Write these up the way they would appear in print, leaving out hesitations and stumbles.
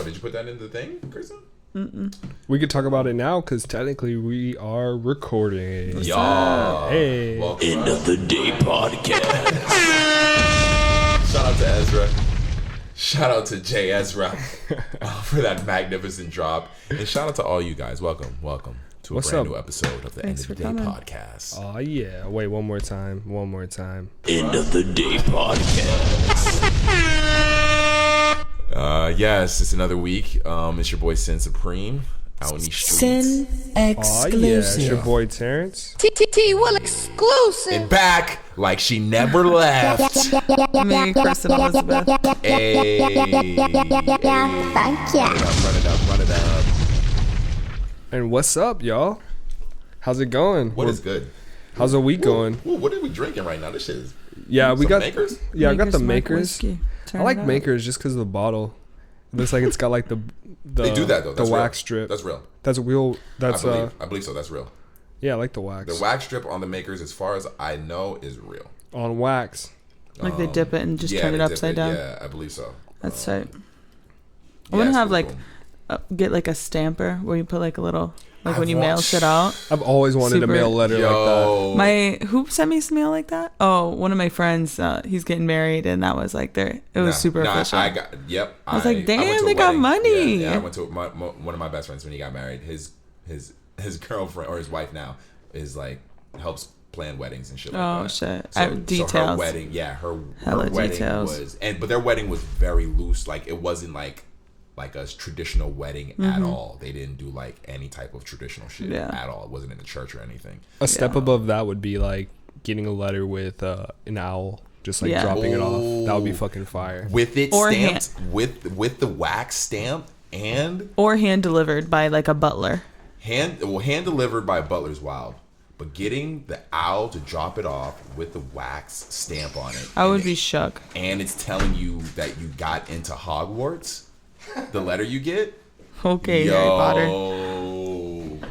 did you put that in the thing, Kristen? We could talk about it now because technically we are recording. Y'all. Hey. End of the day podcast. Shout out to Ezra. Shout out to Jay Ezra for that magnificent drop. And shout out to all you guys. Welcome to a brand new episode of the End of the Day podcast. Oh, yeah. Wait, one more time. End of the day podcast. Yes, it's another week. It's your boy Sin Supreme out in these streets. Sin exclusive. Oh, yeah. It's your boy Terrence. TTT will exclusive. And back like she never left. Me, Kristen Elizabeth. Hey. Thank ya. Run it up. And what's up, y'all? How's it going? What is good? How's the week going? Ooh, what are we drinking right now? This shit is... Yeah, we got Makers? Yeah, I got the Makers Makers. whiskey. I like Makers just because of the bottle. It looks like it's got like the They do that though. the That's wax real. strip. That's real. That's a real. That's I believe so. That's real. yeah, I like the wax. The wax strip on the Makers, as far as I know, is real. On wax. Like they dip it and just turn it they dip upside down. Yeah, I believe so. That's tight. I yeah, want to it's have pretty like cool. get like a stamper where you put like a little like I when you mail want- shit out. I've always wanted Super- a mail letter Yo, My who sent me some mail like that? Oh, one of my friends. He's getting married, and that was like there. It was super official. I got. Yep. I was like, went damn, to a they got wedding. money. Yeah, I went to one of my best friends when he got married. His girlfriend or his wife now is like helps plan weddings and shit like that. Oh shit! So, Details. So her wedding, her Hella wedding details. was, but their wedding was very loose. Like it wasn't like a traditional wedding at all. They didn't do like any type of traditional shit at all. It wasn't in the church or anything. A step above that would be like getting a letter with an owl, just like dropping it off. That would be fucking fire. With it Or stamped, with the wax stamp and Or hand delivered by like a butler. hand delivered by Butler's wild. But getting the owl to drop it off with the wax stamp on it. I would be shook. And it's telling you that you got into Hogwarts. The letter you get. Okay, Harry Potter.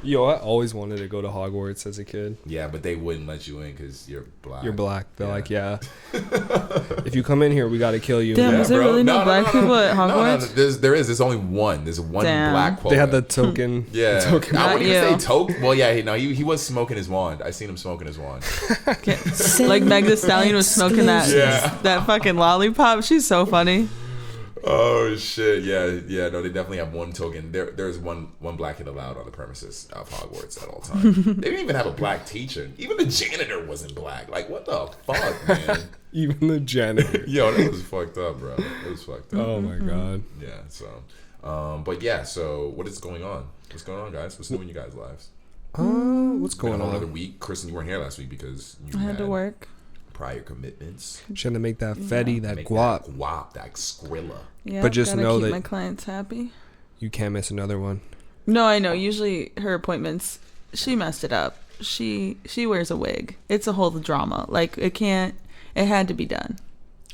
Yo, I always wanted to go to Hogwarts as a kid. Yeah, but they wouldn't let you in because you're black. You're black. They're like, yeah. If you come in here, we got to kill you. Damn, was there really no black people at Hogwarts? There's only one. There's one Damn. black quota. They had the token. Yeah. The token. I wouldn't even Not say token. Well, yeah, he was smoking his wand. I seen him smoking his wand. Like Meg the Stallion was smoking that Yeah. that fucking lollipop. She's so funny. Oh shit! Yeah. No, they definitely have one token. There's one black kid allowed on the premises of Hogwarts at all times. They didn't even have a black teacher. Even the janitor wasn't black. Like what the fuck, man? Even the janitor. Yo, that was fucked up, bro. It was fucked up. Oh my god. Yeah. So, but yeah. So what is going on? What's going on, guys? What's new in you guys' lives? What's Been going a whole other on? week. Kristen, you weren't here last week because you I had to work. prior commitments. Trying to make that fetty, that Make guap. that guap, that Skrilla. Yeah, But just gotta know keep that- my clients happy. You can't miss another one. No, I know. Usually her appointments, she messed it up. She wears a wig. It's a whole drama. Like it had to be done.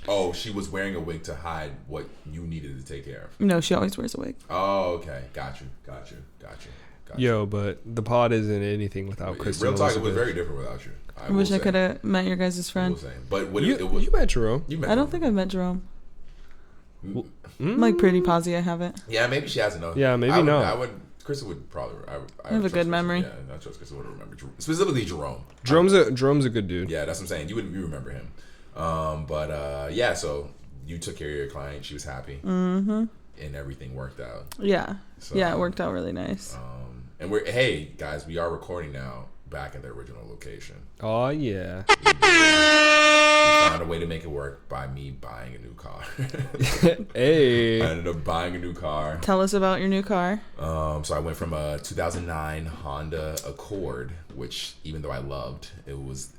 Oh, she was wearing a wig to hide what you needed to take care of. No, she always wears a wig. Oh, okay. Got you. Yo, but the pod isn't anything without Kristen Real talk, it was Elizabeth. very different without you. I wish I could have met your guys' friend. But what You, it was, you met Jerome. you met I don't her. think I've met Jerome. Like pretty posy, I haven't. Yeah, maybe she hasn't known. Yeah, maybe I would, no. I would. Kristen would probably. I have a trust good Kristen. memory. Yeah, I trust Kristen would remember. Specifically Jerome. Jerome's a good dude. Yeah, that's what I'm saying. You remember him. Yeah. So you took care of your client. She was happy. Mm-hmm. And everything worked out. Yeah. So, Yeah, it worked out really nice. And hey guys, we are recording now back at the original location. Oh yeah. We found a way to make it work by me buying a new car. Hey. I ended up buying a new car. Tell us about your new car. So I went from a 2009 Honda Accord, which even though I loved, it was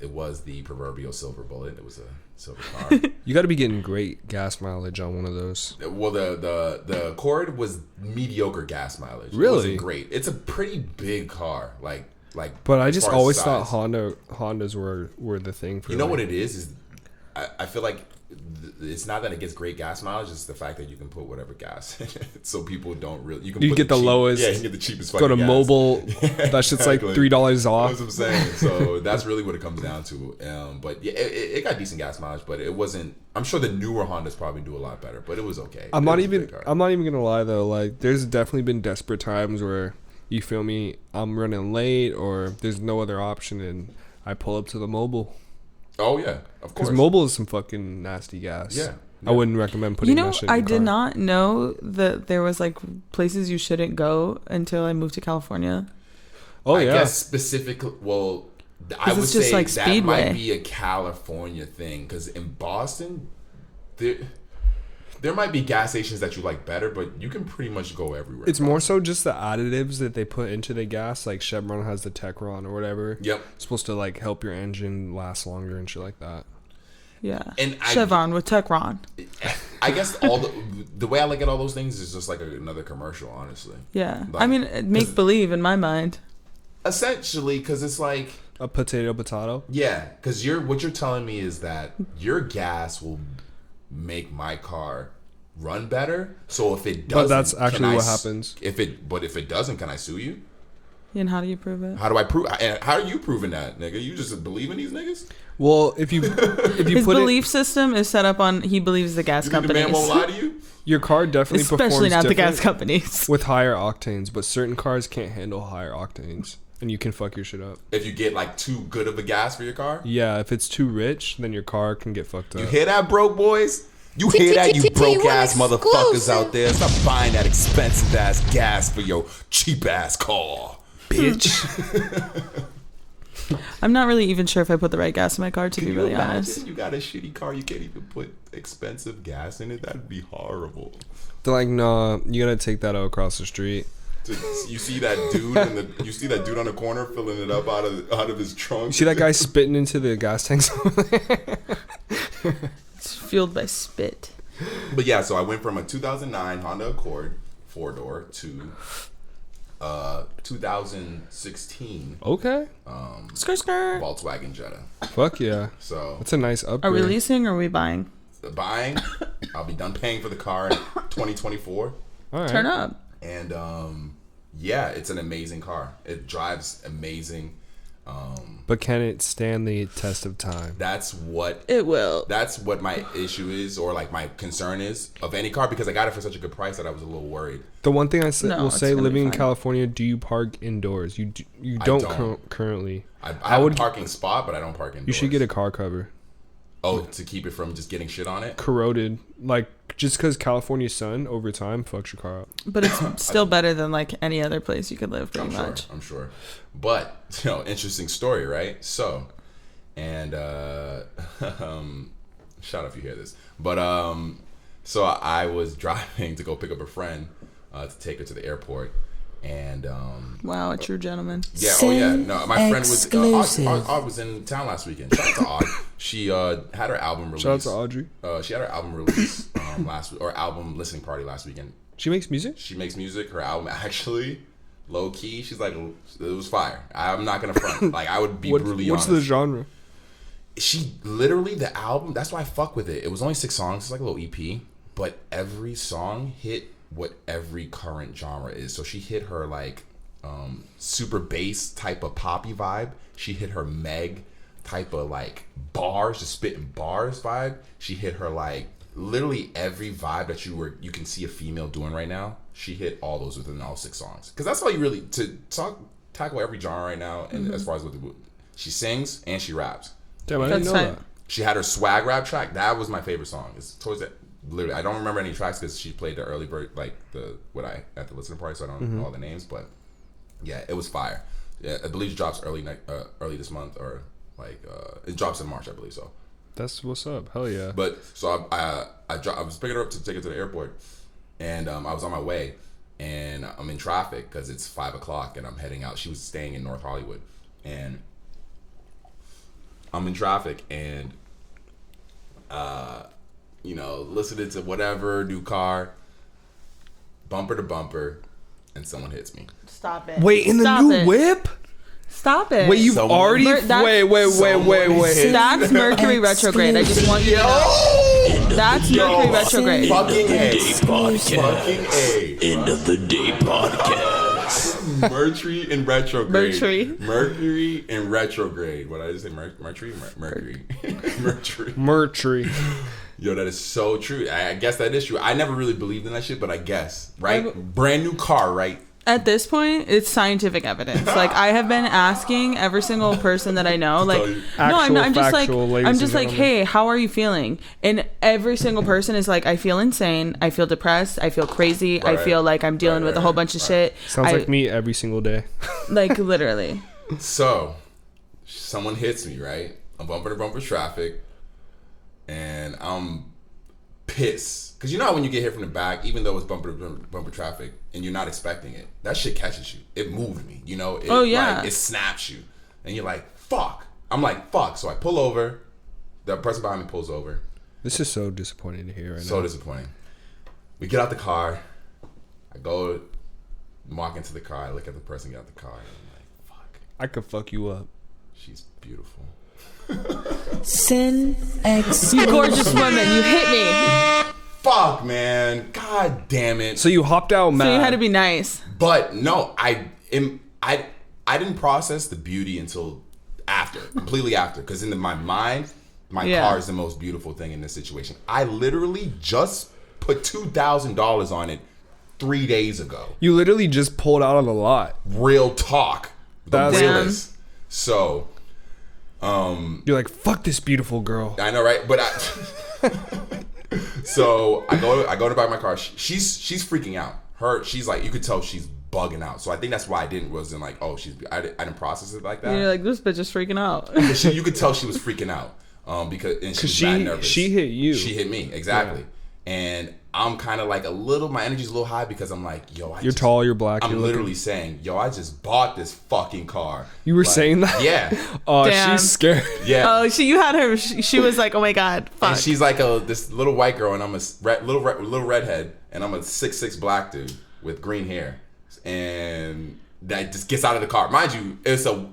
the proverbial silver bullet. It was a silver car. You got to be getting great gas mileage on one of those. Well, the Accord was mediocre gas mileage. Really? It wasn't great. It's a pretty big car. Like. But I as just far as always size. thought Hondas were the thing for. You know what it is I feel like it's not that it gets great gas mileage. It's the fact that you can put whatever gas in it. So people don't really. You can get the lowest. Yeah, you can get the cheapest. Go to gas. Mobile. That shit's like $3 off. That's what I'm saying. So that's really what it comes down to. But yeah, it got decent gas mileage, but it wasn't. I'm sure the newer Hondas probably do a lot better, but it was okay. I'm not even gonna lie though. Like, there's definitely been desperate times where, you feel me, I'm running late or there's no other option, and I pull up to the Mobile. Oh yeah, of course. Because Mobile is some fucking nasty gas. Yeah. I wouldn't recommend putting that shit in your car. I did not know that there was like places you shouldn't go until I moved to California. Oh yeah. I guess specifically, well, I would say like that Speedway. might be a California thing, because in Boston, there might be gas stations that you like better, but you can pretty much go everywhere. It's more so just the additives that they put into the gas. Like Chevron has the Techron or whatever. Yep. It's supposed to like help your engine last longer and shit like that. Yeah. And Chevron with Techron. I guess all the way I look at all those things is just like another commercial, honestly. Yeah. Like, I mean, make believe in my mind. Essentially, because it's like a potato. Yeah, because what you're telling me is that your gas will make my car run better. So if it doesn't, but that's actually what happens. If it doesn't, can I sue you? And how do you prove it? How do I prove? And how are you proving that, nigga? You just believe in these niggas? Well, if you his put belief system is set up on he believes the gas companies. The man won't lie to you. Your car definitely especially performs not the gas companies with higher octanes, but certain cars can't handle higher octanes, and you can fuck your shit up. If you get like too good of a gas for your car? Yeah, if it's too rich, then your car can get fucked up. You hear that, broke boys? You hear that, you broke ass motherfuckers out there? Stop buying that expensive ass gas for your cheap ass car, bitch. I'm not really even sure if I put the right gas in my car, to be really honest. You got a shitty car, you can't even put expensive gas in it? That'd be horrible. They're like, nah, you gotta take that out across the street. You see that dude you see that dude on the corner filling it up out of his trunk. You see that guy spitting into the gas tanks over there? It's fueled by spit. But yeah, so I went from a 2009 Honda Accord 4-door to 2016 okay skirt Volkswagen Jetta. Fuck yeah. So that's a nice upgrade. Are we leasing or are we buying? Buying. I'll be done paying for the car in 2024. All right. Turn up. And yeah, it's an amazing car. It drives amazing. But can it stand the test of time? That's what it will. That's what my issue is, or like my concern is of any car, because I got it for such a good price that I was a little worried. The one thing I will say, living in fine. California, do you park indoors? You don't I currently. have a parking spot, but I don't park indoors. You should get a car cover. Oh, to keep it from just getting shit on it? Corroded. Like, just because California sun over time fucks your car up. But it's still better than like any other place you could live, pretty much. I'm sure. But, interesting story, right? So, and shout out if you hear this. But, so I was driving to go pick up a friend to take her to the airport. And wow, a true gentleman. Yeah, oh yeah. No, my friend was Aud was in town last weekend. Shout out to Aud. She had her album release. Shout out to Audrey. She had her album release last week, or album listening party last weekend. She makes music? She makes music. Her album actually, low key, she's like, it was fire. I'm not gonna front. Like, I would be brutally honest. What's the genre? She literally, the album, that's why I fuck with it. It was only 6 songs. It's like a little EP, but every song hit what every current genre is. So she hit her like super bass type of poppy vibe. She hit her Meg type of like bars, just spitting bars vibe. She hit her like literally every vibe that you can see a female doing right now. She hit all those within all 6 songs. Because that's all you really tackle every genre right now. And as far as what she sings and she raps. Damn, I didn't know that. She had her swag rap track. That was my favorite song. It's towards that. Literally, I don't remember any tracks because she played the early bird, like at the listening party, so I don't know all the names. But yeah, it was fire. Yeah, I believe it drops early this month, or like it drops in March, I believe so. That's what's up. Hell yeah. But so I was picking her up to take her to the airport, and I was on my way, and I'm in traffic because it's 5:00 and I'm heading out. She was staying in North Hollywood, and I'm in traffic and listening to whatever, new car, bumper to bumper, and someone hits me. Stop it. Wait, in the new whip? Stop it. Wait, you've already... Wait. That's Mercury retrograde. I just want you to know. That's Mercury retrograde. Fucking A. Podcast. Fucking A. End of the day podcast. Mercury in retrograde. Mercury. Mercury in retrograde. What did I just say? Mercury? Mercury. Mercury. Mercury. Yo, that is so true. I guess that is true. I never really believed in that shit, but I guess, right? Brand new car, right? At this point, it's scientific evidence. Like, I have been asking every single person that I know. Like, no, I'm just like, hey, how are you feeling? And every single person is like, I feel insane. I feel depressed. I feel crazy. Right. I feel like I'm dealing with a whole bunch of shit. Sounds like me every single day. Like, literally. So, someone hits me, right? I'm bumper to bumper traffic, and I'm pissed. Because you know how when you get hit from the back, even though it's bumper to bumper traffic, and you're not expecting it, that shit catches you. It moved me, you know? Like, it snaps you. And you're like, fuck. I'm like, fuck. So I pull over. The person behind me pulls over. This is so disappointing to hear right now. So disappointing. We get out the car. I go walk into the car. I look at the person get out the car. And I'm like, fuck. I could fuck you up. She's beautiful. Sin You gorgeous woman, you hit me. Fuck, man. God damn it. So you hopped out mad. So you had to be nice. But no, I didn't process the beauty until after, completely after. Because in my mind, my car is the most beautiful thing in this situation. I literally just put $2,000 on it 3 days ago. You literally just pulled out on the lot. Real talk. The realest. So, you're like, fuck this beautiful girl. I know, right? But so I go to buy my car. She's freaking out. She's like, you could tell she's bugging out. So I think that's why I wasn't like, oh, I didn't process it like that. You're like, this bitch is freaking out. You could tell she was freaking out because she's mad nervous. She hit you. She hit me, exactly. Yeah. And I'm kind of like my energy's a little high because I'm like, yo, you're tall, you're black. I'm literally saying, yo, I just bought this fucking car. You were saying that? Yeah. Oh, she's scared. Yeah. Oh, you had her. She was like, oh my god, fuck. And she's like this little white girl, and I'm a little redhead, and I'm a 6'6" black dude with green hair, and that just gets out of the car. Mind you,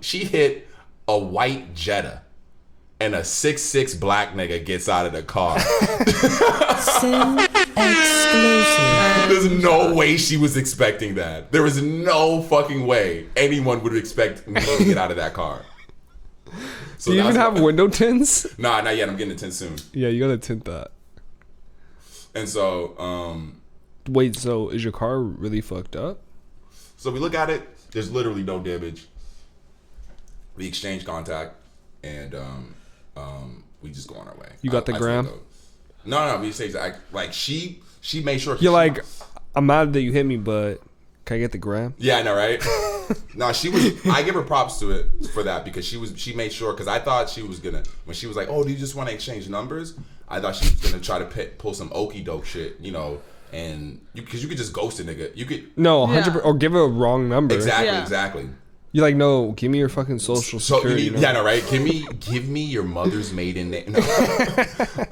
she hit a white Jetta. And a 6'6" black nigga gets out of the car. Sin exclusive. There's no way she was expecting that. There was no fucking way anyone would expect me to get out of that car. So do you even have window tints? Nah, not yet. I'm getting a tint soon. Yeah, you gotta tint that. And so, wait, so is your car really fucked up? So we look at it. There's literally no damage. We exchange contact, and we just go on our way. You got the gram? No. We say like she made sure. You're like, I'm mad that you hit me, but can I get the gram? Yeah, I know, right? No, she was. I give her props to it for that because she made sure. Because I thought she was gonna when she was like, oh, do you just want to exchange numbers? I thought she was gonna try to pull some okey doke shit, you know. And because you could just ghost a nigga, you could 100% or give her a wrong number. Exactly. You're like, no, give me your fucking social security. Yeah, no, right? Give me your mother's maiden name.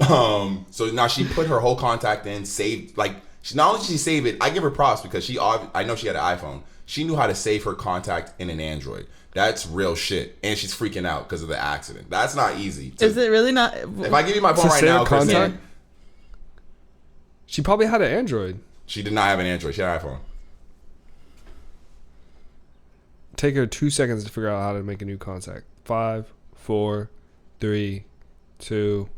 No. So now she put her whole contact in, saved, like, not only did she save it, I give her props because I know she had an iPhone. She knew how to save her contact in an Android. That's real shit. And she's freaking out because of the accident. That's not easy. Is it really not? If I give you my phone right now, contact, she probably had an Android. She did not have an Android. She had an iPhone. Take her 2 seconds to figure out how to make a new contact. 5, 4, 3, 2.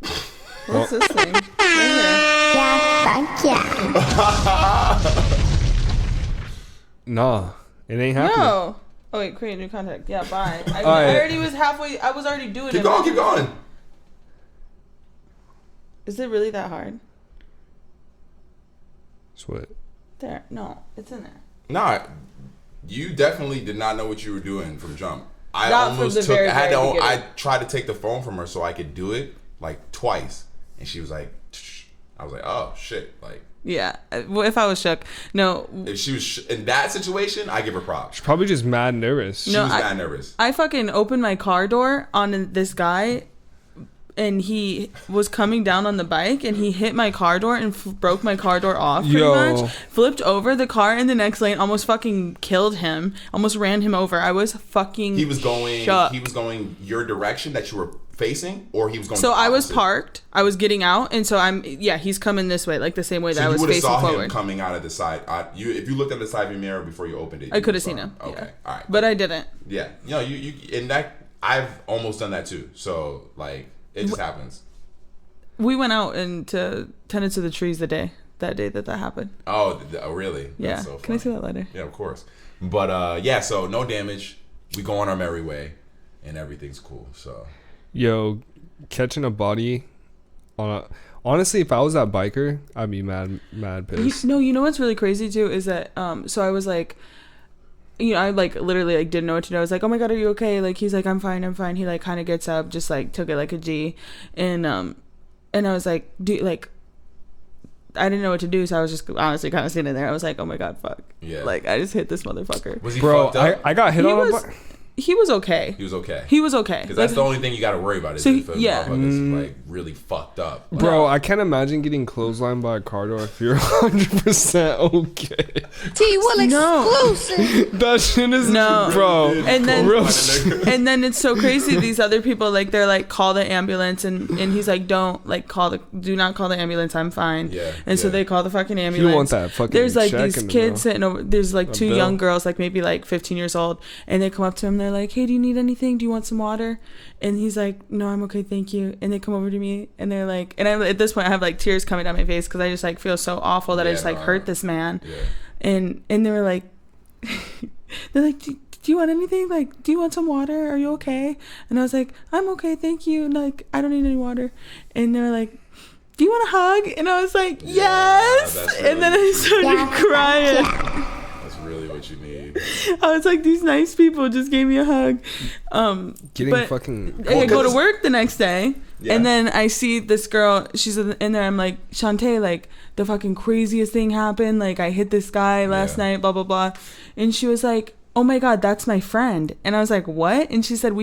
What's this thing? Right here. Yeah, fuck yeah. Nah, it ain't happening. No. Oh wait, create a new contact. Yeah, bye. I already was halfway. I was already doing it. Keep going. Is it really that hard? Sweat. There. No, it's in there. Nah. You definitely did not know what you were doing from jump. I tried to take the phone from her so I could do it like twice, and she was like, I was like, oh shit, like. Yeah, if I was shook, no. If she was in that situation, I give her props. She's probably just mad nervous. She was mad nervous. I fucking opened my car door on this guy, and he was coming down on the bike, and he hit my car door and broke my car door off pretty much. Flipped over the car in the next lane, almost fucking killed him, almost ran him over. I was fucking He was going shook. your direction that you were facing, or he was going? So I was parked. I was getting out, and so he's coming this way, like the same way that I was facing forward. So you would have saw him coming out of the side. If you looked at the side of your mirror before you opened it, I could have seen him. Okay, all right, but I didn't. Yeah, you in that. I've almost done that too. So like, it just happens. We went out and tended to the trees that day that happened. Oh, really? Yeah. That's so funny. Can I see that later? Yeah, of course. But yeah, so no damage. We go on our merry way, and everything's cool. So, yo, catching a body on honestly, if I was that biker, I'd be mad pissed. You know what's really crazy too is that so I was like, I like literally like didn't know what to do. I was like, oh my god, are you okay? Like he's like, I'm fine. He like kind of gets up, just like took it like a G, and I was like, dude, like. I didn't know what to do, so I was just honestly kind of sitting there. I was like, "Oh my god, fuck!" Yeah, like I just hit this motherfucker. Was he fucked up? I got hit on. He was okay. He was okay. Because that's the only thing you got to worry about is if motherfucker's like really fucked up. Like, bro, I can't imagine getting clotheslined by a car door if you're 100% okay. Exclusive. That shit is bro. And then it's so crazy. These other people like they're like call the ambulance and he's like do not call the ambulance. I'm fine. Yeah. And so they call the fucking ambulance. You want that fucking? There's like these kids sitting over. There's like two young girls, like maybe like 15 years old, and they come up to him. They're like, hey, do you need anything? Do you want some water? And he's like, no, I'm okay, thank you. And they come over to me and they're like, and at this point I have like tears coming down my face because I just like feel so awful that I just like hurt this man. Yeah. And they were like, they're like, do you want anything? Like, do you want some water? Are you okay? And I was like, I'm okay, thank you. And like, I don't need any water. And they were like, do you want a hug? And I was like, yes. Really, and then I started crying. Really what you need. I was like, these nice people just gave me a hug. I go to work the next day, and then I see this girl. She's in there. I'm like, Shantae, like the fucking craziest thing happened. Like I hit this guy last night. Blah blah blah. And she was like, oh my god, that's my friend. And I was like, what? And she said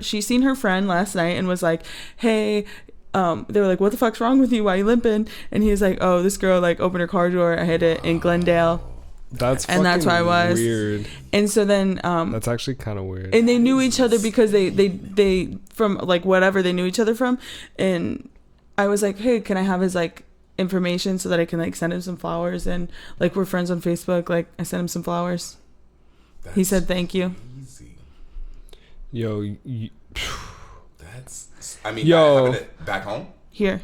she's seen her friend last night and was like, hey. They were like, what the fuck's wrong with you? Why are you limping? And he was like, oh, this girl like opened her car door. I hit it in Glendale. That's where I was weird. And so then that's actually kind of weird. And they knew each other because they from like whatever they knew each other from. And I was like, hey, can I have his like information so that I can like send him some flowers? And like we're friends on Facebook. Like I sent him some flowers. He said thank you. Easy. Yo, that's. I mean, having it back home. Here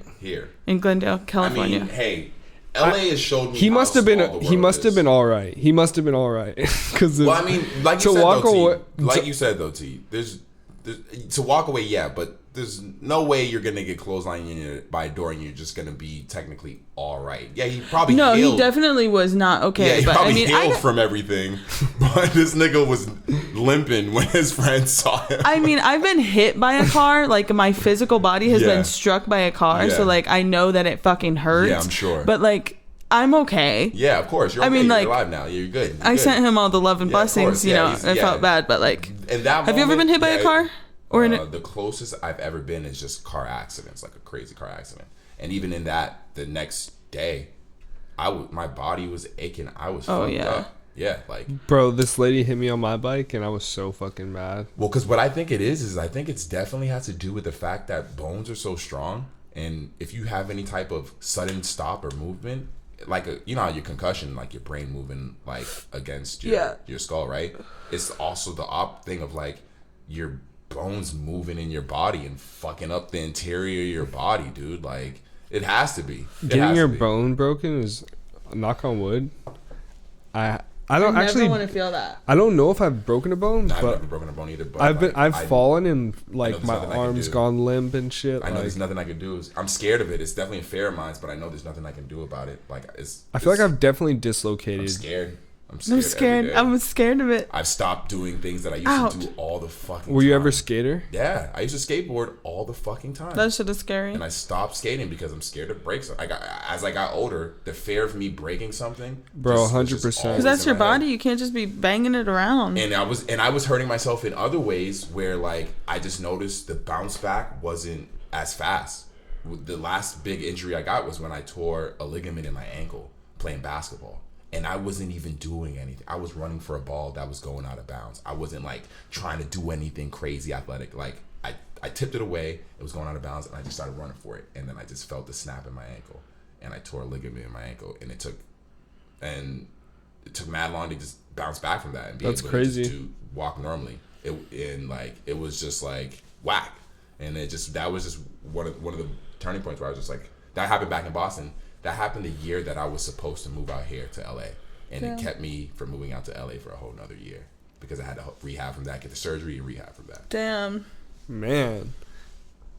in Glendale, California. I mean, hey. LA has showed me. He must have been all right. He must have been all right. Well, I mean, like you said though, T. There's to walk away, yeah, but there's no way you're gonna get clotheslined by a door and you're just gonna be technically all right. Yeah, he probably he definitely was not okay. Yeah, he but probably healed from everything, but this nigga was limping when his friends saw him. I mean, I've been hit by a car. Like my physical body has been struck by a car, so like I know that it fucking hurts. Yeah, I'm sure. But like I'm okay. Yeah, of course. You're okay. You're alive now. You're good. I sent him all the love and blessings. You know, it felt bad, but like, have you ever been hit by a car? Or the closest I've ever been is just car accidents, like a crazy car accident. And even in that, the next day, my body was aching. I was fucked up. Yeah, like bro, this lady hit me on my bike, and I was so fucking mad. Well, because what I think it is I think it's definitely has to do with the fact that bones are so strong, and if you have any type of sudden stop or movement, like you know how your concussion, like your brain moving like against your skull, right? It's also the thing of like your bones moving in your body and fucking up the interior of your body, dude. Like it has to be. Getting your bone broken is, knock on wood. I don't actually want to feel that. I don't know if I've broken a bone, I've never broken a bone either. But I've fallen and like my arm's gone limp and shit. I know there's nothing I can do. I'm scared of it. It's definitely a fear of mine, but I know there's nothing I can do about it. Like I feel like I've definitely dislocated. I'm scared. I'm scared. I'm scared of it. I've stopped doing things that I used to do all the fucking time. Were you ever a skater? Yeah, I used to skateboard all the fucking time. That shit is scary. And I stopped skating because I'm scared to break something. As I got older, the fear of me breaking something, bro, 100%. Because that's your body. You can't just be banging it around. And I was hurting myself in other ways where like I just noticed the bounce back wasn't as fast. The last big injury I got was when I tore a ligament in my ankle playing basketball. And I wasn't even doing anything. I was running for a ball that was going out of bounds. I wasn't like trying to do anything crazy athletic. Like I tipped it away. It was going out of bounds, and I just started running for it. And then I just felt the snap in my ankle, and I tore a ligament in my ankle, and it took mad long to just bounce back from that and be That's able crazy. to walk normally. It was just like whack, and that was just one of the turning points where I was just like, that happened back in Boston. That happened the year that I was supposed to move out here to LA, and it kept me from moving out to LA for a whole nother year because I had to rehab from that, get the surgery and rehab from that. Damn. Man,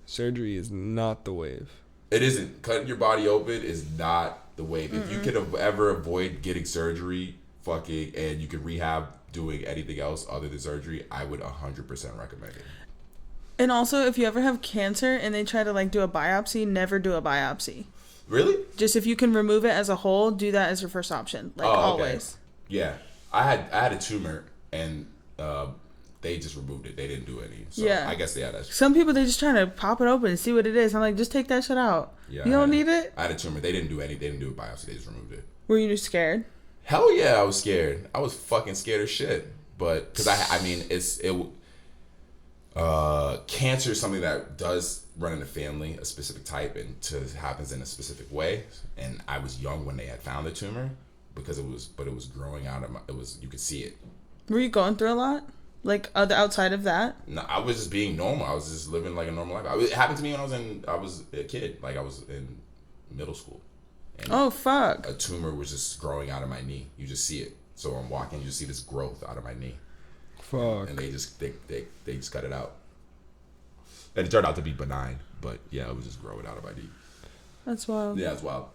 surgery is not the wave. It isn't. Cutting your body open is not the wave. If you could ever avoid getting surgery, and you could rehab doing anything else other than surgery, I would 100% recommend it. And also, if you ever have cancer and they try to like do a biopsy, never do a biopsy. Really? Just if you can remove it as a whole, do that as your first option. Like always. Yeah, I had a tumor and they just removed it. They didn't do any. So yeah. I guess that. Some people, they just trying to pop it open and see what it is. I'm like, just take that shit out. Yeah, you don't need it. I had a tumor. They didn't do any. They didn't do a biopsy. They just removed it. Were you scared? Hell yeah, I was scared. I was fucking scared as shit. But because cancer is something that does run in the family, a specific type, and happens in a specific way. And I was young when they had found the tumor because it was growing out of you could see it. Were you going through a lot? Like outside of that? No, I was just being normal. I was just living like a normal life. It happened to me when I was a kid. Like I was in middle school. And oh fuck! A tumor was just growing out of my knee. You just see it. So I'm walking, you just see this growth out of my knee. Fuck. And they just cut it out. And it turned out to be benign, but yeah, it was just growing out of my knee. That's wild. Yeah, it's wild.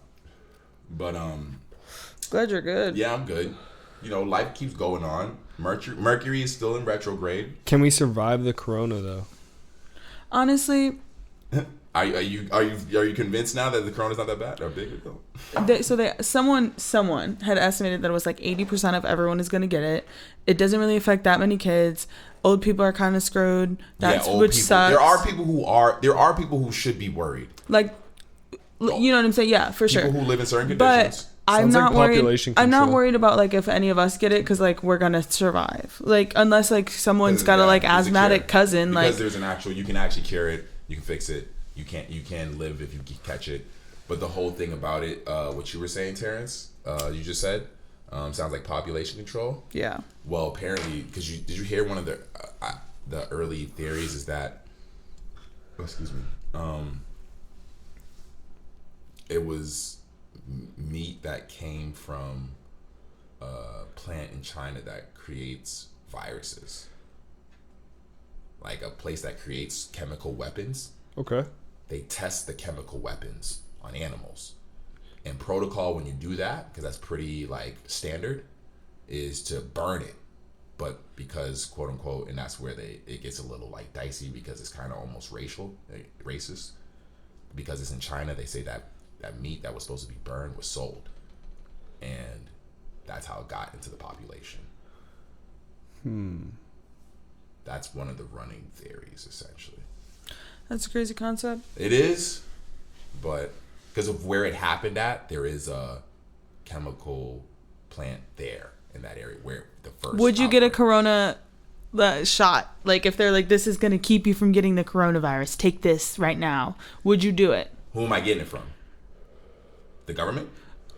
But glad you're good. Yeah, I'm good. You know, life keeps going on. Mercury is still in retrograde. Can we survive the corona though? Honestly, are you convinced now that the corona's not that bad or big? Someone had estimated that it was like 80% of everyone is going to get it. It doesn't really affect that many kids. Old people are kind of screwed. Which sucks. There are people who should be worried. Like, you know what I'm saying? Yeah, for sure. People who live in certain conditions. But I'm not worried. I'm not worried about like if any of us get it because like we're gonna survive. Like unless like someone's got a like asthmatic cousin. Because there's you can actually cure it. You can fix it. You can live if you catch it. But the whole thing about it, what you were saying, Terrence, you just said, sounds like population control. Yeah. Well, apparently, because did you hear one of the early theories is that, excuse me, it was meat that came from a plant in China that creates viruses. Like a place that creates chemical weapons. Okay. They test the chemical weapons on animals. And protocol when you do that, because that's pretty like standard, is to burn it. But because quote unquote, and that's where it gets a little like dicey because it's kind of almost racist. Because it's in China, they say that meat that was supposed to be burned was sold. And that's how it got into the population. That's one of the running theories, essentially. That's a crazy concept. It is, but because of where it happened at, there is a chemical plant there in that area where the first. Would you get a corona shot? Like if they're like, this is going to keep you from getting the coronavirus, take this right now. Would you do it? Who am I getting it from? The government?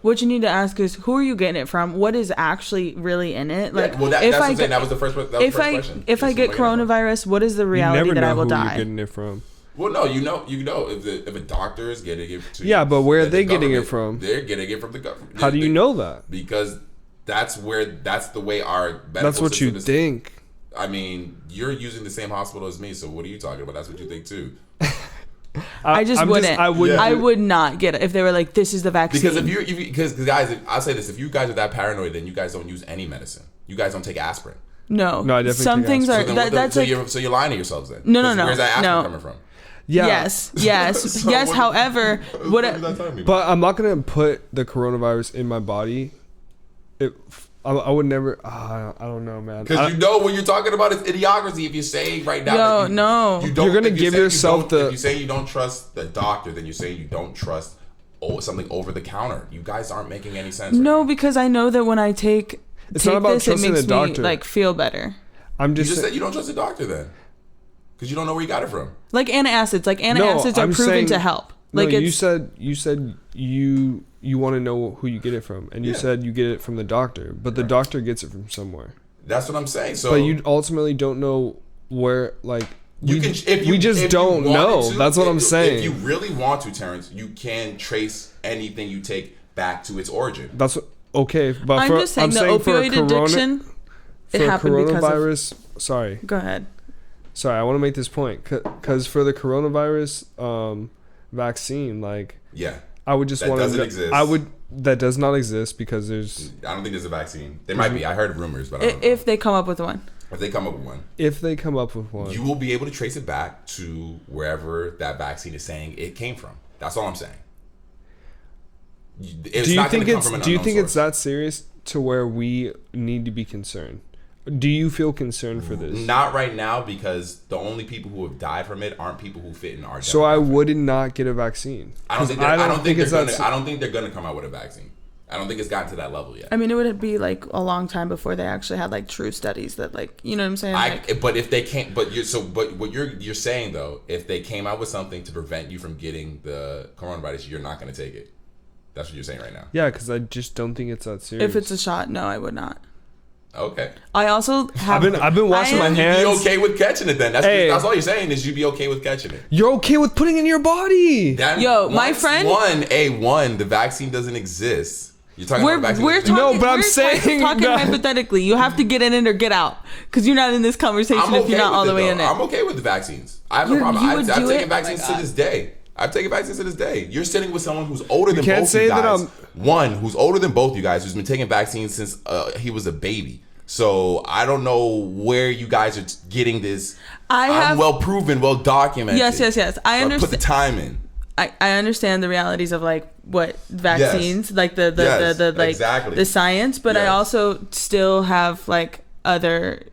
What you need to ask is, who are you getting it from? What is actually really in it? Like, yeah, well, that's what I'm saying. That was the first question. If I get coronavirus, what is the reality that I will die? You never know who you're getting it from. Well, no, you know if a doctor is getting it to yeah, but where are they getting it from? They're getting it from the government. How do you know that? Because that's the way our medical that's what you think. I mean, you're using the same hospital as me, so what are you talking about? That's what you think too. I would not get it if they were like, this is the vaccine. Because guys, I'll say this: if you guys are that paranoid, then you guys don't use any medicine. You guys don't take asprin. No, I definitely some things are. So you're lying to yourselves then. No. Where's that aspirin coming from? Yeah. Yes. However, but I'm not gonna put the coronavirus in my body. I would never. I don't know, man. Because what you're talking about is idiocracy. If you're saying right now, you're gonna give yourself If you say you don't trust the doctor, then you're saying you don't trust something over the counter. You guys aren't making any sense. No, because I know that when I take not about this, it trusting makes the doctor. me like feel better. You just said you don't trust the doctor then. because you don't know where you got it from. Like antacids. Like antacids are proven to help. Like you said you want to know who you get it from, and you said you get it from the doctor, but the doctor gets it from somewhere. That's what I'm saying. So, but you ultimately don't know where. Like we just don't know. That's what I'm saying. If you really want to, Terrence, you can trace anything you take back to its origin. That's what, okay. But I'm just saying the opioid addiction. It happened coronavirus. Sorry. Go ahead. Sorry, I want to make this point because for the coronavirus vaccine, like I would just want to. That doesn't exist. That does not exist because there's. I don't think there's a vaccine. There might be. I heard rumors, but if they come up with one. If they come up with one. You will be able to trace it back to wherever that vaccine is saying it came from. That's all I'm saying. Do you think it's that serious to where we need to be concerned? Do you feel concerned for this? Not right now, because the only people who have died from it aren't people who fit in our demographic. So I would not get a vaccine. I don't think they're gonna come out with a vaccine. I don't think it's gotten to that level yet. I mean, it would be like a long time before they actually had like true studies that, like, you know what I'm saying? But if they can't, but what you're saying though, if they came out with something to prevent you from getting the coronavirus, you're not going to take it. That's what you're saying right now. Yeah, because I just don't think it's that serious. If it's a shot, no, I would not. Okay. I also have. I've been washing my hands. You'd be okay with catching it then. That's all you're saying is you'd be okay with catching it. You're okay with putting it in your body. My friend. The vaccine doesn't exist. You're talking about vaccine. I'm saying talking hypothetically. You have to get in it or get out because you're not in this conversation if you're not all the way in it. I'm okay with the vaccines. I have no problem. I've taken vaccines to this day. I've taken vaccines to this day. You're sitting with someone who's older than both you guys. One who's older than both you guys, who's been taking vaccines since he was a baby. So I don't know where you guys are getting this. I'm well proven, well documented. Yes. I understand. Put the time in. I understand the realities of like what vaccines, like the science, but I also still have like other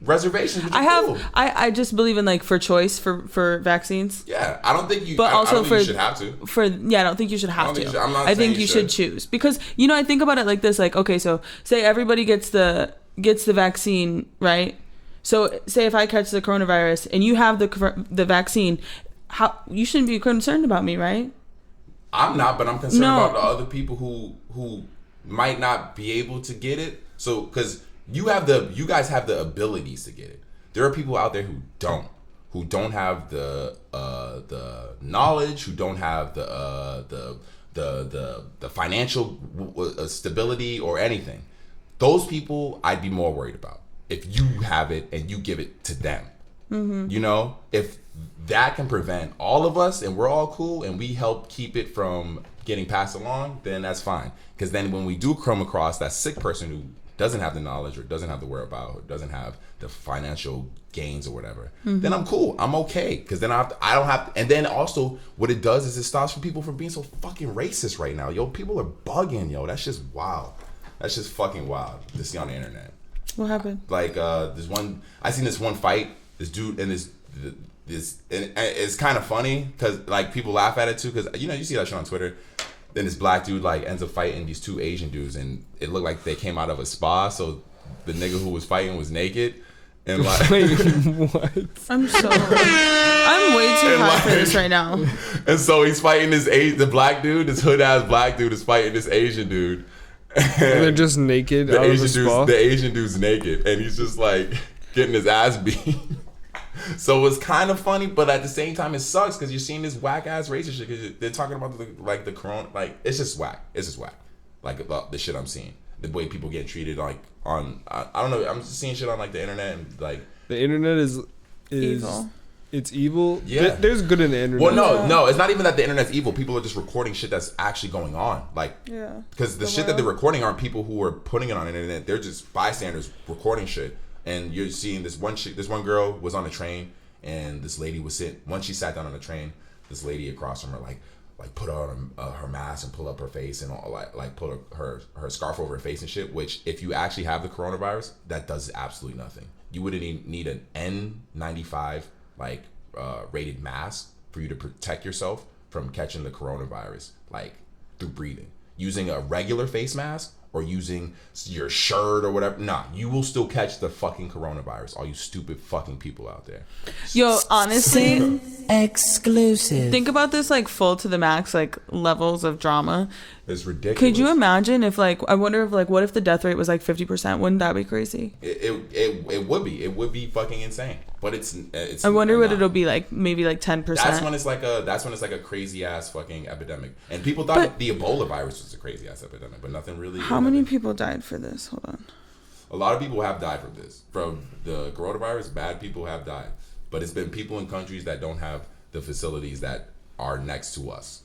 reservations. I just believe in like for choice for vaccines. Yeah, I don't think you. But also you should have to. I don't think you should have to. I think you should choose because I think about it like this. Like, okay, so say everybody gets the vaccine, right? So say if I catch the coronavirus and you have the vaccine, how you shouldn't be concerned about me, right? I'm not, but I'm concerned about the other people who might not be able to get it. So because you guys have the abilities to get it. There are people out there who don't have the knowledge, who don't have the financial stability or anything. Those people I'd be more worried about if you have it and you give it to them. Mm-hmm. If that can prevent all of us and we're all cool and we help keep it from getting passed along, then that's fine. Because then when we do come across that sick person who doesn't have the knowledge or doesn't have the whereabouts or doesn't have the financial gains or whatever, then I'm cool. I'm okay. Because then I don't have to, and then also what it does is it stops people from being so fucking racist right now. Yo, people are bugging, yo. That's just wild. That's just fucking wild to see on the internet. What happened? Like I seen this one fight, this dude and this and it's kind of funny because like people laugh at it too because you see that shit on Twitter. Then this black dude like ends up fighting these two Asian dudes and it looked like they came out of a spa, so the nigga who was fighting was naked and like what? I'm way too high for this right now. And so he's fighting the black dude, this hood ass black dude is fighting this Asian dude. And they're just naked out of the spa? The Asian dude's naked and he's just like getting his ass beat. So it's kind of funny, but at the same time it sucks because you're seeing this whack ass racist shit because they're talking about the corona, like it's just whack. It's just whack. Like the shit I'm seeing, the way people get treated like on I don't know. I'm just seeing shit on like the internet and like the internet is evil. It's evil. Yeah, there's good in the internet. Well, no, it's not even that the internet's evil. People are just recording shit that's actually going on. Like, because the shit that they're recording aren't people who are putting it on the internet. They're just bystanders recording shit. And you're seeing this one girl was on a train, and this lady was once she sat down on the train, this lady across from her like put on her mask and pull up her face and all, like put her scarf over her face and shit. Which if you actually have the coronavirus, that does absolutely nothing. You wouldn't need an N95 rated mask for you to protect yourself from catching the coronavirus like through breathing. Using a regular face mask or using your shirt or whatever. Nah, you will still catch the fucking coronavirus. All you stupid fucking people out there. Yo, honestly, Sin exclusive. think about this like full to the max, like levels of drama. It's ridiculous. Could you imagine if like, I wonder if like, what if the death rate was like 50%? Wouldn't that be crazy? It would be. It would be fucking insane. But it's I wonder what it'll be like, maybe like 10%. That's when it's like a crazy ass fucking epidemic. And people thought the Ebola virus was a crazy ass epidemic, but nothing really. How many people died for this? Hold on. A lot of people have died from this. From the coronavirus, bad people have died. But it's been people in countries that don't have the facilities that are next to us.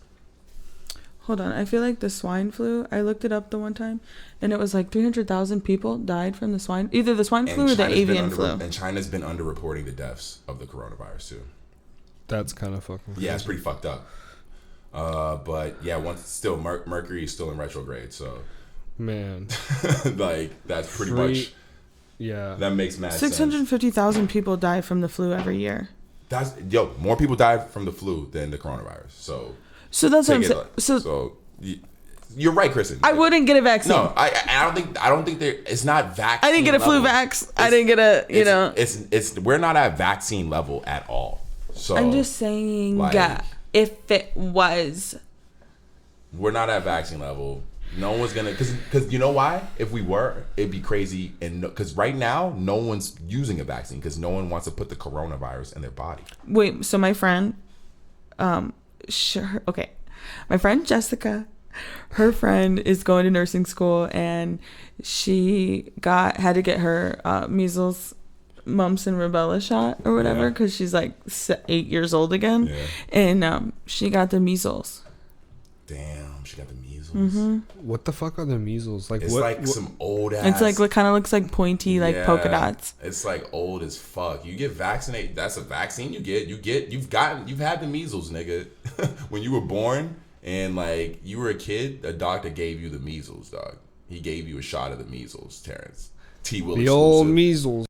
Hold on. I feel like the swine flu, I looked it up the one time, and it was like 300,000 people died from the swine, either the swine flu or the avian flu. And China's been underreporting the deaths of the coronavirus too. That's kind of fucking crazy. Yeah, it's pretty fucked up. But yeah, once still Mercury is still in retrograde, so man, like that's pretty much. Yeah, that makes mad 650,000 people die from the flu every year. That's more people die from the flu than the coronavirus. So that's what I'm saying. So you're right, Kristen. I wouldn't get a vaccine. No, I don't think there. It's not vaccine. I didn't get a flu vax. I didn't get a. It's we're not at vaccine level at all. So I'm just saying, like, if it was, we're not at vaccine level. No one's gonna, because you know why? If we were, it'd be crazy. And because right now, no one's using a vaccine because no one wants to put the coronavirus in their body. Wait, so my friend, sure, okay, my friend Jessica, her friend is going to nursing school and she had to get her measles, mumps, and rubella shot or whatever because she's like 8 years old again, and she got the measles. Damn, she got the measles. Mm-hmm. What the fuck are the measles? Like, it's what? Like some old ass. It's like what kind of looks like pointy, like polka dots. It's like old as fuck. You get vaccinated. That's a vaccine. You've had the measles, nigga. When you were born and like you were a kid, a doctor gave you the measles, dog. He gave you a shot of the measles, Terrence. T. Will. The old measles.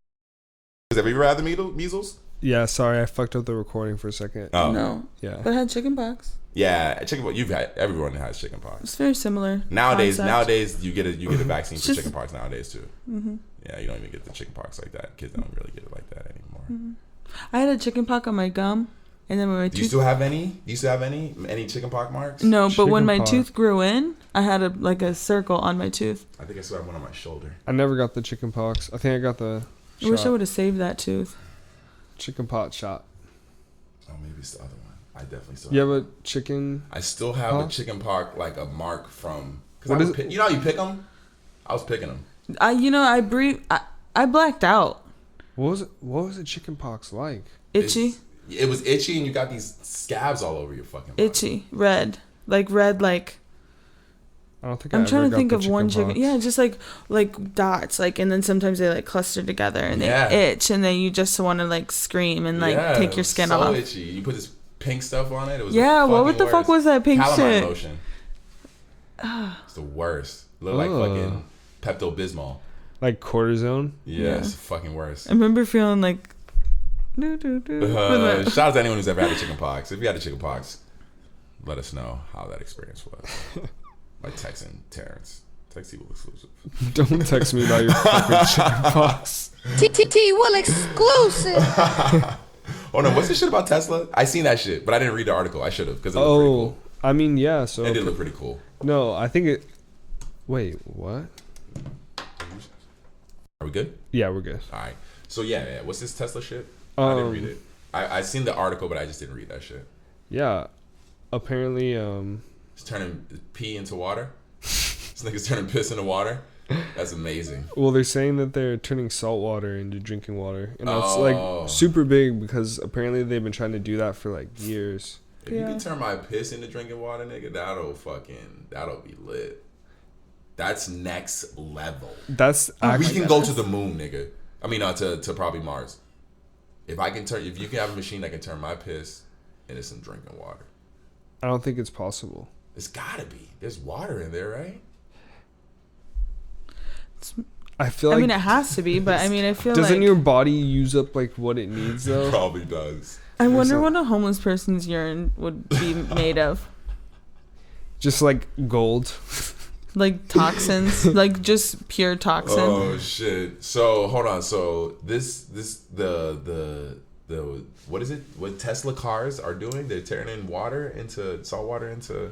Have you ever had the measles? Yeah, sorry, I fucked up the recording for a second. Oh. No. Yeah. But I had chicken pox. Yeah, chickenpox. Everyone has chickenpox. It's very similar. Nowadays, you get a vaccine for chickenpox nowadays too. Mm-hmm. Yeah, you don't even get the chickenpox like that. Kids don't really get it like that anymore. Mm-hmm. I had a chickenpox on my gum, and then when my Do you still have any? Do you still have any chickenpox marks? No, but when my tooth grew in, I had a circle on my tooth. I think I still have one on my shoulder. I never got the chickenpox. I think I got the. I wish I would have saved that tooth. Chickenpox shot. Oh, maybe it's the other one. I definitely still. You have a chicken? I still have a chickenpox, like a mark from. What is it? You know how you pick them? I was picking them. I blacked out. What was the chickenpox like? Itchy. It was itchy, and you got these scabs all over your fucking body. Itchy, red. I don't think I'm trying to think of one chicken. Yeah, just like dots, and then sometimes they like cluster together and they itch, and then you just want to like scream and take your skin off. So itchy. You put this pink stuff on it. It was what the fuck was that pink shit? Lotion. It's the worst. Look like fucking Pepto-Bismol. Like cortisone. Yeah, it's the fucking worst. I remember feeling like. Shout out to anyone who's ever had a chickenpox. If you had a chickenpox, let us know how that experience was. By texting Terrence. Text Will exclusive. Don't text me about your fucking chickenpox. TTT Will exclusive. Oh no, what's this shit about Tesla? I seen that shit, but I didn't read the article. I should have because it looked pretty cool. I mean, yeah. So it did look pretty cool. No, I think it. Wait, what? Are we good? Yeah, we're good. All right. So yeah. What's this Tesla shit? I didn't read it. I seen the article, but I just didn't read that shit. Yeah, apparently. It's turning pee into water. This nigga's turning piss into water. That's amazing. Well, they're saying that they're turning salt water into drinking water, and that's like super big because apparently they've been trying to do that for like years. If you can turn my piss into drinking water, nigga, that'll be lit. That's next level. That's we can go to the moon, nigga. I mean, to probably Mars. If you can have a machine that can turn my piss into some drinking water. I don't think it's possible. It's gotta be. There's water in there, right? I feel like. it has to be, but I feel doesn't your body use up like what it needs though? It probably does. I wonder what a homeless person's urine would be made of. Just like gold. Like toxins, like just pure toxin. Oh shit! So hold on. So the what is it? What Tesla cars are doing? They're turning salt water into.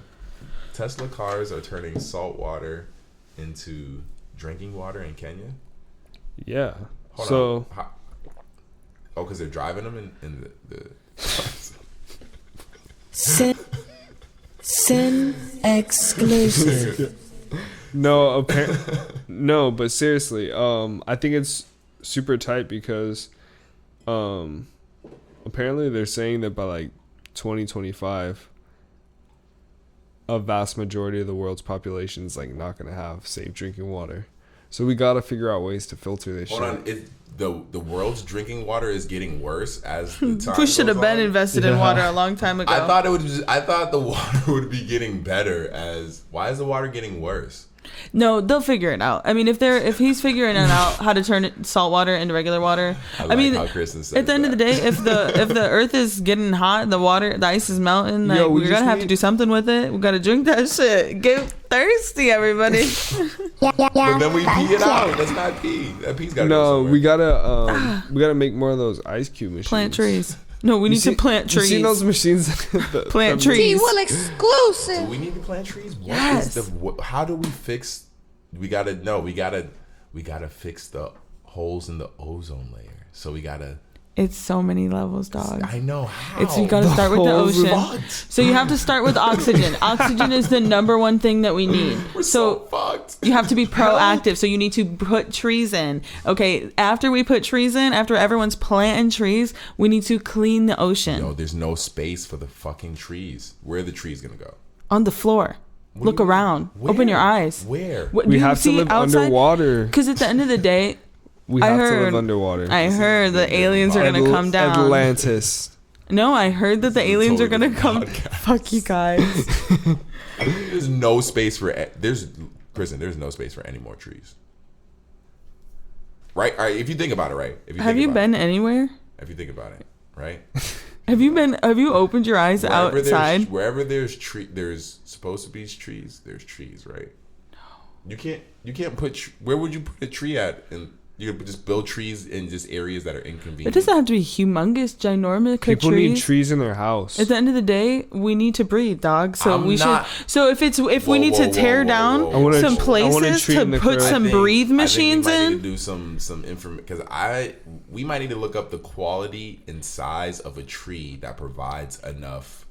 Tesla cars are turning salt water into drinking water in Kenya. Yeah. Hold on. Because they're driving them in the Sin exclusive. No, no, but seriously, I think it's super tight because, apparently they're saying that by like 2025, a vast majority of the world's population is like not gonna have safe drinking water. So we gotta figure out ways to filter this shit. Hold on, the world's drinking water is getting worse as the time We should have been on. invested in water a long time ago. I thought the water would be getting better. Why is the water getting worse? No, they'll figure it out. I mean, if he's figuring it out how to turn salt water into regular water, I mean, how Kristen says at the end of the day, if the earth is getting hot, the ice is melting. Like, we're gonna have to do something with it. We gotta drink that shit. Get thirsty, everybody. But then we pee it out. That's not pee. That pee's gotta go somewhere. we gotta make more of those ice cube machines. Plant trees. No, we need to plant trees. You seen those machines? Plant trees. T-Will exclusive. Do we need to plant trees? Yes. How do we fix? We gotta fix the holes in the ozone layer. So we gotta. It's so many levels, dog. I know how. You gotta start with the ocean. Fucked. So you have to start with oxygen. Oxygen is the number one thing that we need. We're so fucked. You have to be proactive. So you need to put trees in. Okay, after we put trees in, after everyone's planting trees, we need to clean the ocean. No, there's no space for the fucking trees. Where are the trees gonna go? On the floor. Look around. Where? Open your eyes. Where? We have to live underwater. Because at the end of the day, we have to live underwater. I heard the aliens are gonna come down. Atlantis. No, I heard that the aliens are gonna come. Fuck you guys. There's no space for there's no space for any more trees. Right? All right, if you think about it, right? Have you been anywhere? If you think about it, right? Have you opened your eyes outside? Wherever there's supposed to be trees, there's trees, right? No. You can't put where would you put a tree at? And you could just build trees in just areas that are inconvenient. It doesn't have to be humongous, ginormous trees. People need trees in their house. At the end of the day, we need to breathe, dog. So if we need to tear down some places to put some breathe machines in. I think we might need to do some information because we might need to look up the quality and size of a tree that provides enough.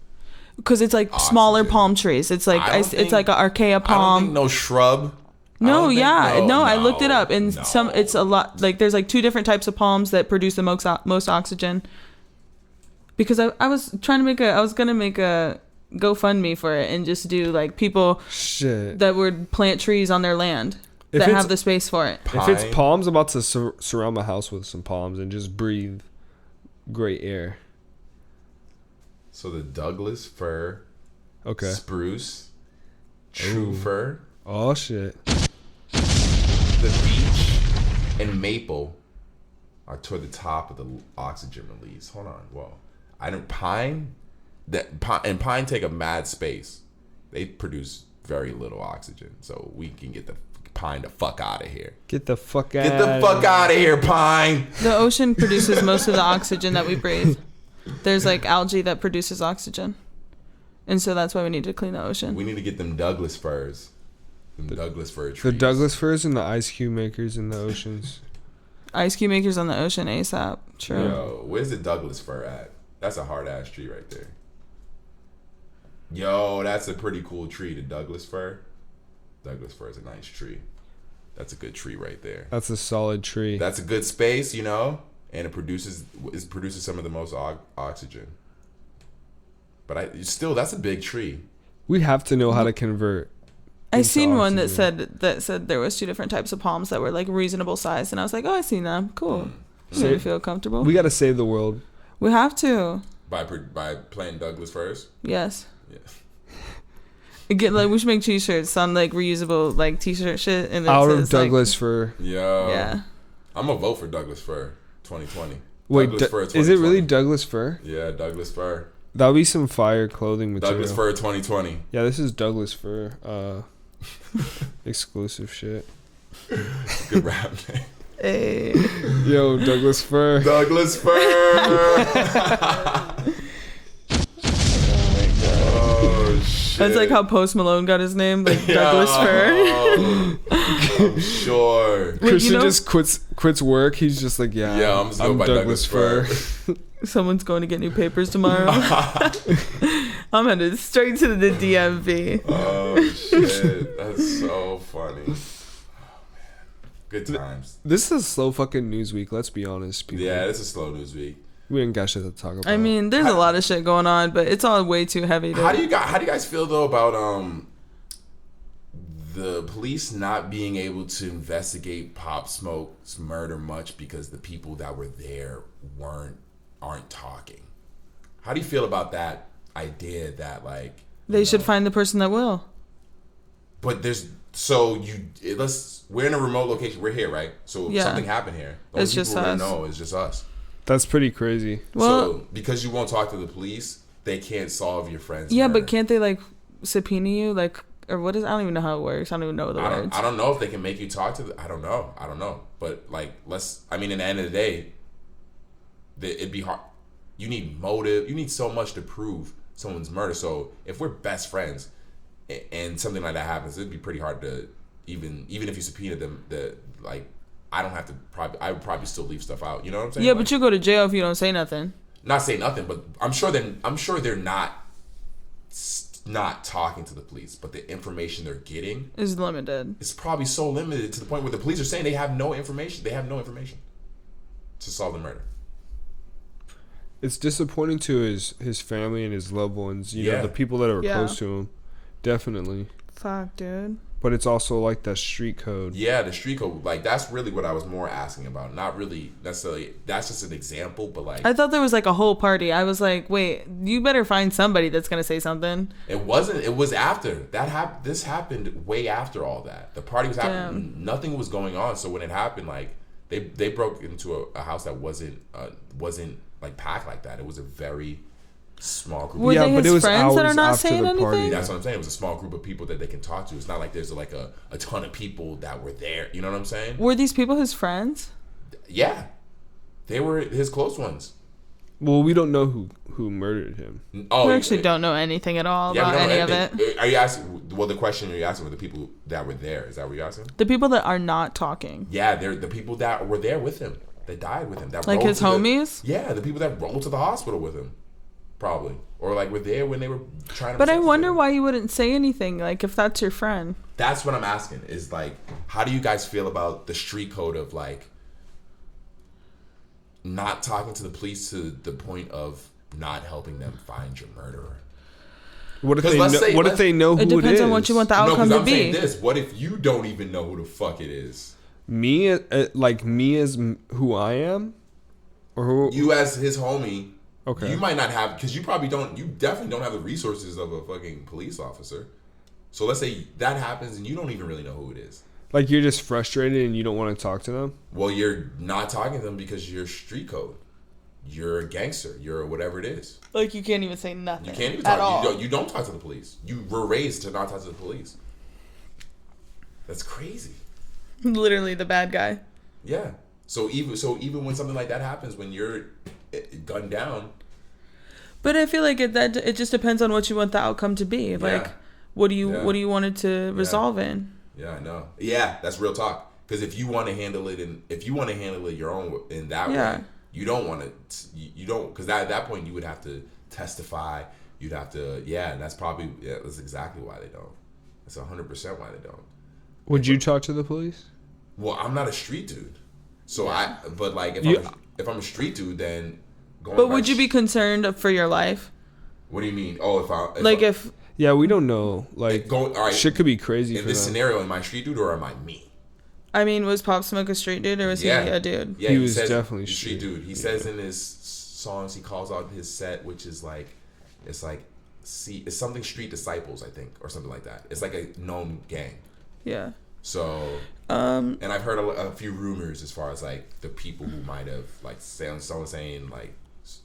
Because it's like oxygen. Smaller palm trees. It's like it's like an archaea palm. I don't think no shrub. No, I looked it up, and it's a lot. Like there's like 2 different types of palms that produce the most oxygen. Because I was gonna make a GoFundMe for it and just do like people that would plant trees on their land that have the space for it. If it's palms, I'm about to surround my house with some palms and just breathe great air. So the Douglas fir, spruce, true fir. Oh shit. The beech and maple are toward the top of the oxygen release. Hold on, whoa. Pine take a mad space. They produce very little oxygen, so we can get the pine the fuck out of here. Get the fuck out of here, pine. The ocean produces most of the oxygen that we breathe. There's like algae that produces oxygen, and so that's why we need to clean the ocean. We need to get them Douglas firs. Douglas fir trees. The Douglas firs and the ice cube makers in the oceans. Ice cube makers on the ocean ASAP. True. Yo, where's the Douglas fir at? That's a hard ass tree right there. Yo, that's a pretty cool tree. The Douglas fir. Douglas fir is a nice tree. That's a good tree right there. That's a solid tree. That's a good space, you know, and it produces some of the most oxygen. But that's a big tree. We have to know how to convert. I seen one that said there was 2 different types of palms that were like reasonable size, and I was like, oh, I seen them. Cool. Made me feel comfortable. We got to save the world. We have to. By planting Douglas firs. Yes. Yeah. We should make t-shirts on like reusable like t-shirt shit, and out of Douglas fir. Yo. Yeah. I'm gonna vote for Douglas fir 2020. Wait, is it really Douglas fir? Yeah, Douglas fir. That'll be some fire clothing material. Douglas fir 2020. Yeah, this is Douglas fir. Exclusive shit. Good rap name. Hey. Yo, Douglas Fir. Douglas Fir. Oh shit. That's like how Post Malone got his name, like Douglas Fir. I'm sure. Wait, Christian just quits work. He's just like, yeah, I'm just going by Douglas Fir. Someone's going to get new papers tomorrow. I'm headed straight to the DMV. Oh shit, that's so funny. Oh man, good times. This is a slow fucking news week. Let's be honest, people. Yeah, this is slow news week. We ain't got shit to talk about. I mean, there's a lot of shit going on, but it's all way too heavy. How do you guys feel though about the police not being able to investigate Pop Smoke's murder much because the people that were there aren't talking? How do you feel about that idea that like they should find the person that will? But we're in a remote location. We're here, right? So if something happened here, the it's only just people us. know it's just us. That's pretty crazy. Well, so because you won't talk to the police, they can't solve your friend's yeah, murder. but can't they like subpoena you, like, or what is? I don't even know how it works. I don't even know the words. I don't know if they can make you talk to I don't know. But like, in the end of the day, it'd be hard. You need motive. You need so much to prove someone's murder. So if we're best friends and something like that happens, it'd be pretty hard to even if you subpoena them. I would probably still leave stuff out. You know what I'm saying? Yeah, but you go to jail if you don't say nothing. Not say nothing, but I'm sure they're not talking to the police, but the information they're getting is limited. It's probably so limited to the point where the police are saying they have no information. They have no information to solve the murder. It's disappointing to his family and his loved ones. You know, the people that are close to him. Definitely. Fuck, dude. But it's also like that street code. Yeah, the street code. Like, that's really what I was more asking about. Not really necessarily. That's just an example, but like. I thought there was like a whole party. I was like, wait, you better find somebody that's going to say something. It wasn't. It was after. This happened way after all that. The party was happening. Nothing was going on. So when it happened, like, they broke into a house that wasn't like packed like that. It was a very small group. Were they his friends that are not saying anything? That's what I'm saying. It was a small group of people that they can talk to. It's not like there's like a ton of people that were there. You know what I'm saying? Were these people his friends? Yeah, they were his close ones. Well, we don't know who murdered him. Oh, we actually don't know anything at all about any of it. Are you asking? Well, the question you're asking were the people that were there. Is that what you're asking? The people that are not talking. Yeah, they're the people that were there with him. That died with him. That like his homies? The people that rolled to the hospital with him. Probably. Or like were there when they were trying to... But I wonder why you wouldn't say anything, like if that's your friend. That's what I'm asking, is like, how do you guys feel about the street code of like not talking to the police to the point of not helping them find your murderer? What if they know who it is? It depends on what you want the outcome to be. Saying this. What if you don't even know who the fuck it is? Me as who I am? Or who? You as his homie. Okay. You might not have, because you definitely don't have the resources of a fucking police officer. So let's say that happens and you don't even really know who it is. Like you're just frustrated and you don't want to talk to them? Well, you're not talking to them because you're street code. You're a gangster. You're whatever it is. Like you can't even say nothing. You can't even talk. At all. You don't talk to the police. You were raised to not talk to the police. That's crazy. Literally the bad guy. Yeah. So even when something like that happens, when you're gunned down. But I feel like it just depends on what you want the outcome to be. Like, what do you want it to resolve in? Yeah, I know. Yeah, that's real talk. Because if you want to handle it your own in that way, you don't want to. You don't, because at that point you would have to testify. You'd have to. And that's probably that's exactly why they don't. That's 100% why they don't. Would you talk to the police? Well, I'm not a street dude, so But like, if I'm a street dude, then. But would you be concerned for your life? What do you mean? Oh, if yeah, we don't know. Like, all right, shit could be crazy. In this scenario, am I street dude or am I me? I mean, was Pop Smoke a street dude or was he a dude? Yeah, he was definitely street dude. He says in his songs, he calls out his set, which is like, it's something Street Disciples, I think, or something like that. It's like a known gang. Yeah. So, and I've heard a few rumors as far as like the people who might have like someone saying like.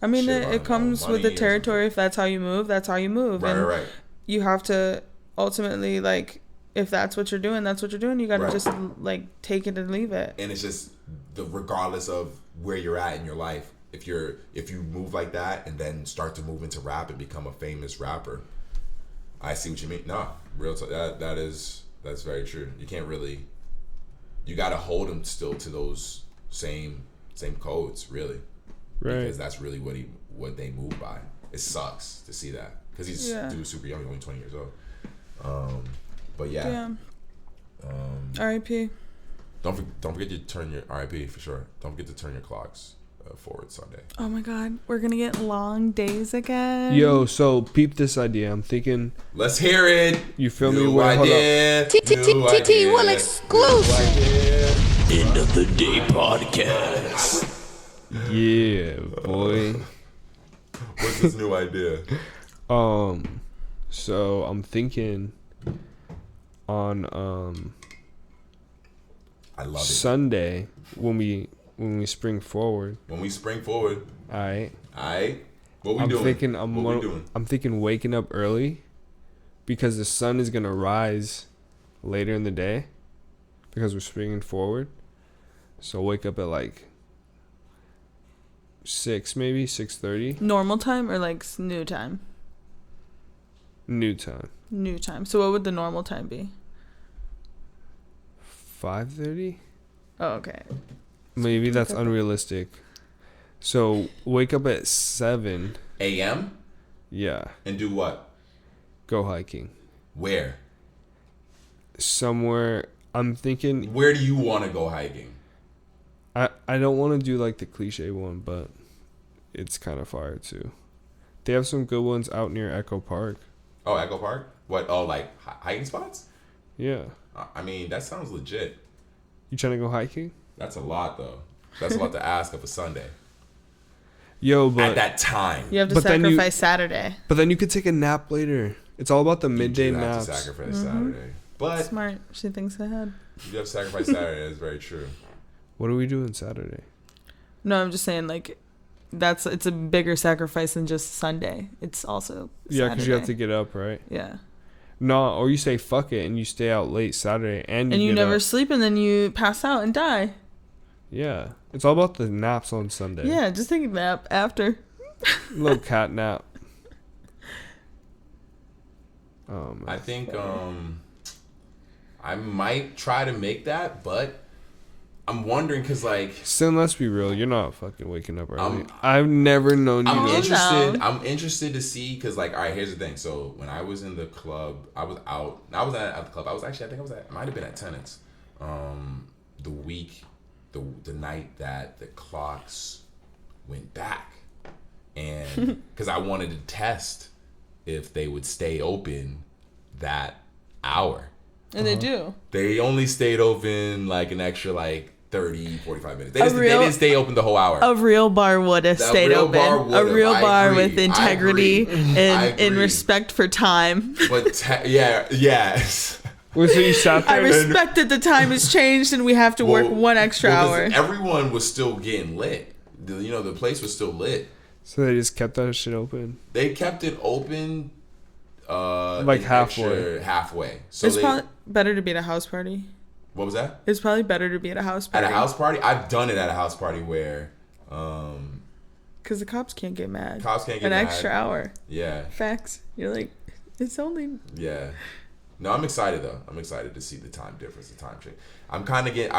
I mean, it comes with the territory. If that's how you move, that's how you move. Right. You have to ultimately like if that's what you're doing, that's what you're doing. You got to Right. just like take it and leave it. And it's just regardless of where you're at in your life, if you move like that and then start to move into rap and become a famous rapper, I see what you mean. No, real talk, that's very true. You can't really, you got to hold him still to those same codes, really, Right. because that's really what they move by. It sucks to see that because he's dude super young, he's only 20 years old. But yeah. R.I.P. Don't forget to turn your RIP for sure. Don't forget to turn your clocks forward Sunday. Oh my God, we're gonna get long days again. Yo, so peep this idea. I'm thinking. Let's hear it. You feel me? New idea. TTTT will exclusive. End of the day podcast. Yeah, boy. What's this new idea? So I'm thinking on I love it. Sunday when we spring forward. When we spring forward. All right. What we doing? I'm thinking waking up early because the sun is gonna rise later in the day because we're springing forward. So wake up at like 6, maybe 6:30. Normal time or like new time? New time. New time. So what would the normal time be? 5:30. Oh, okay. Maybe that's unrealistic. So wake up at 7 a.m. Yeah. and do what? Go hiking. Where? Somewhere. I'm thinking. Where do you want to go hiking? I don't want to do like the cliche one, but it's kind of fire too. They have some good ones out near Echo Park. Oh, Echo Park? What? Oh, like hiking spots? Yeah. I mean, that sounds legit. You trying to go hiking? That's a lot, though. That's a lot to ask of a Sunday. Yo, but at that time. You have to But then sacrifice Saturday. But then you could take a nap later. It's all about the midday You do have naps. to sacrifice Saturday. But Smart. She thinks ahead. you have to sacrifice Saturday. That's very true. What are we doing Saturday? No, I'm just saying like it's a bigger sacrifice than just Sunday. It's also Yeah, because you have to Saturday. get up, right? Yeah. No, or you say fuck it and you stay out late Saturday and And you get never up. sleep and then you pass out and die. Yeah, it's all about the naps on Sunday. Yeah, just take a nap after. Little cat nap. Oh man. I think I might try to make that, but I'm wondering because like Sin, let's be real. You're not fucking waking up early. I've never known you. I'm interested to see because like all right, here's the thing. So when I was in the club, I was out. I was at the club. I might have been at Tenants. The night that the clocks went back, and because I wanted to test if they would stay open that hour. And they do. They only stayed open like an extra like 30, 45 minutes. They didn't stay open the whole hour. A real bar would have stayed open. A real bar with integrity and in respect for time. But yes. Wait, so you sat there? I respect that the time has changed and we have to work one extra hour. Everyone was still getting lit. The place was still lit. So they just kept that shit open? They kept it open like halfway. So it's probably better to be at a house party. What was that? It's probably better to be at a house party. At a house party? I've done it at a house party where because the cops can't get mad. Cops can't get mad. An extra hour. Yeah. Facts. You're like, it's only. Yeah. No, I'm excited though. I'm excited to see the time difference, the time change. I'm kind of getting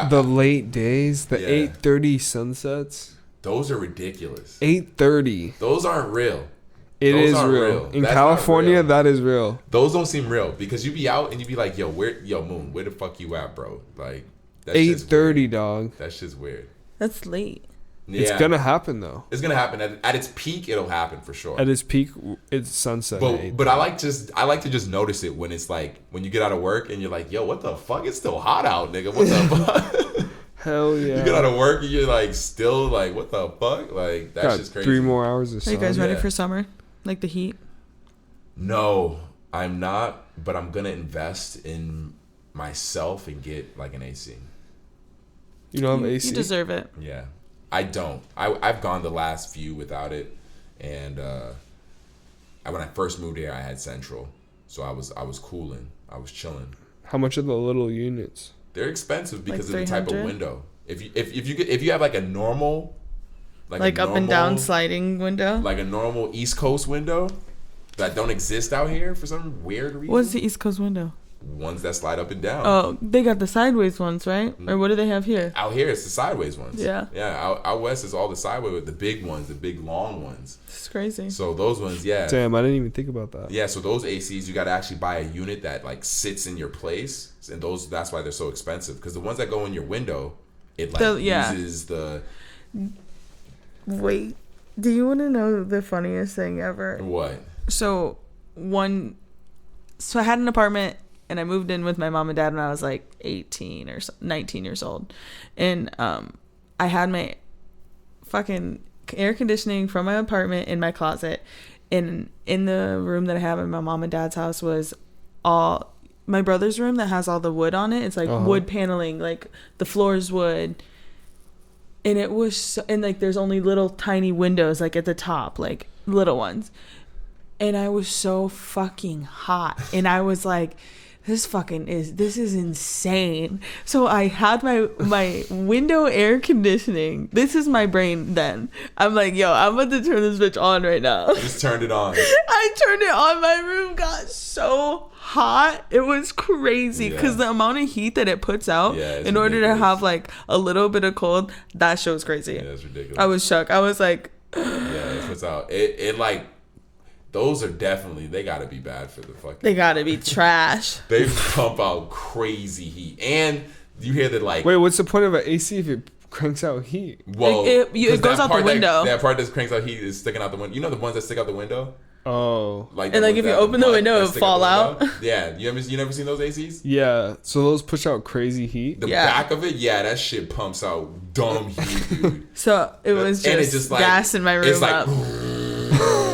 the late days, the 8:30 sunsets. Those are ridiculous. 8:30. Those aren't real. It is real. In California, that is real. Those don't seem real because you be out and you be like, yo, Moon, where the fuck you at, bro? Like, that's 8:30, dog. That's just weird. That's late. Yeah. It's gonna happen though. It's gonna happen at its peak. It'll happen for sure. At its peak, it's sunset. But I like to just notice it when it's like when you get out of work and you're like, yo, what the fuck? It's still hot out, nigga. What the fuck? Hell yeah. You get out of work and you're like still like, what the fuck? Like that's just crazy. 3 more hours of sun. Are you guys ready for summer? Like the heat? No, I'm not. But I'm gonna invest in myself and get like an AC. You don't have AC? You deserve it. Yeah. I don't. I've gone the last few without it, and when I first moved here, I had Central, so I was cooling, I was chilling. How much are the little units? They're expensive because like of the type of window. If you have like a normal, like up and down sliding window, like a normal East Coast window that don't exist out here for some weird reason. What's the East Coast window? Ones that slide up and down. Oh, they got the sideways ones, right? Or what do they have here? Out here, it's the sideways ones. Yeah. Out west is all the sideways with the big ones, the big long ones. It's crazy. So those ones, yeah. Damn, I didn't even think about that. Yeah, so those ACs, you got to actually buy a unit that like sits in your place, and that's why they're so expensive. Because the ones that go in your window, it like uses the. Wait, do you want to know the funniest thing ever? What? So I had an apartment. And I moved in with my mom and dad when I was like 18 or 19 years old. And I had my fucking air conditioning from my apartment in my closet. And in the room that I have in my mom and dad's house was all my brother's room that has all the wood on it. It's like wood paneling, like the floor's wood. And it was and like there's only little tiny windows like at the top, like little ones. And I was so fucking hot. And I was like, this is insane. So I had my window air conditioning. This is my brain then. I'm like, yo, I'm about to turn this bitch on right now. Just turned it on. I turned it on. My room got so hot. It was crazy because the amount of heat that it puts out in order to have like a little bit of cold, that show's crazy. Yeah, it's ridiculous. I was shocked. I was like, yeah, it puts out. It like. Those are definitely, they gotta be bad for the fucking. They gotta be trash. They pump out crazy heat. And you hear that like. Wait, what's the point of an AC if it cranks out heat? Well, it goes out the window. That part that cranks out heat is sticking out the window. You know the ones that stick out the window? Oh. Like and like if you open the window, it'll fall out? Yeah. You never seen those ACs? Yeah. So those push out crazy heat? The back of it, that shit pumps out dumb heat, dude. So it was just like, gas in my room it's like, up.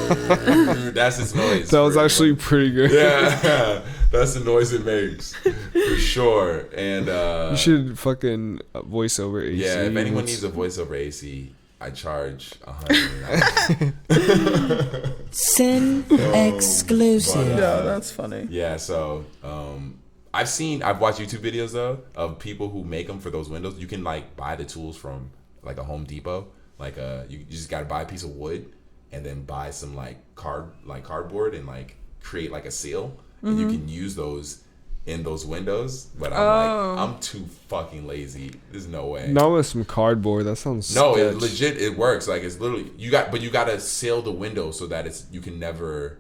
That's its noise. That was actually pretty good. Yeah, that's the noise it makes for sure. And you should fucking voiceover AC. Yeah, if anyone needs a voiceover AC, I charge $100. Sin exclusive. Yeah, that's funny. Yeah, so I've watched YouTube videos though of people who make them for those windows. You can like buy the tools from like a Home Depot. Like you just gotta buy a piece of wood. And then buy some cardboard and like create like a seal, and you can use those in those windows. But I'm too fucking lazy. There's no way. Not with some cardboard. That sounds. No, it legit. It works. Like it's literally you gotta seal the window so that you can never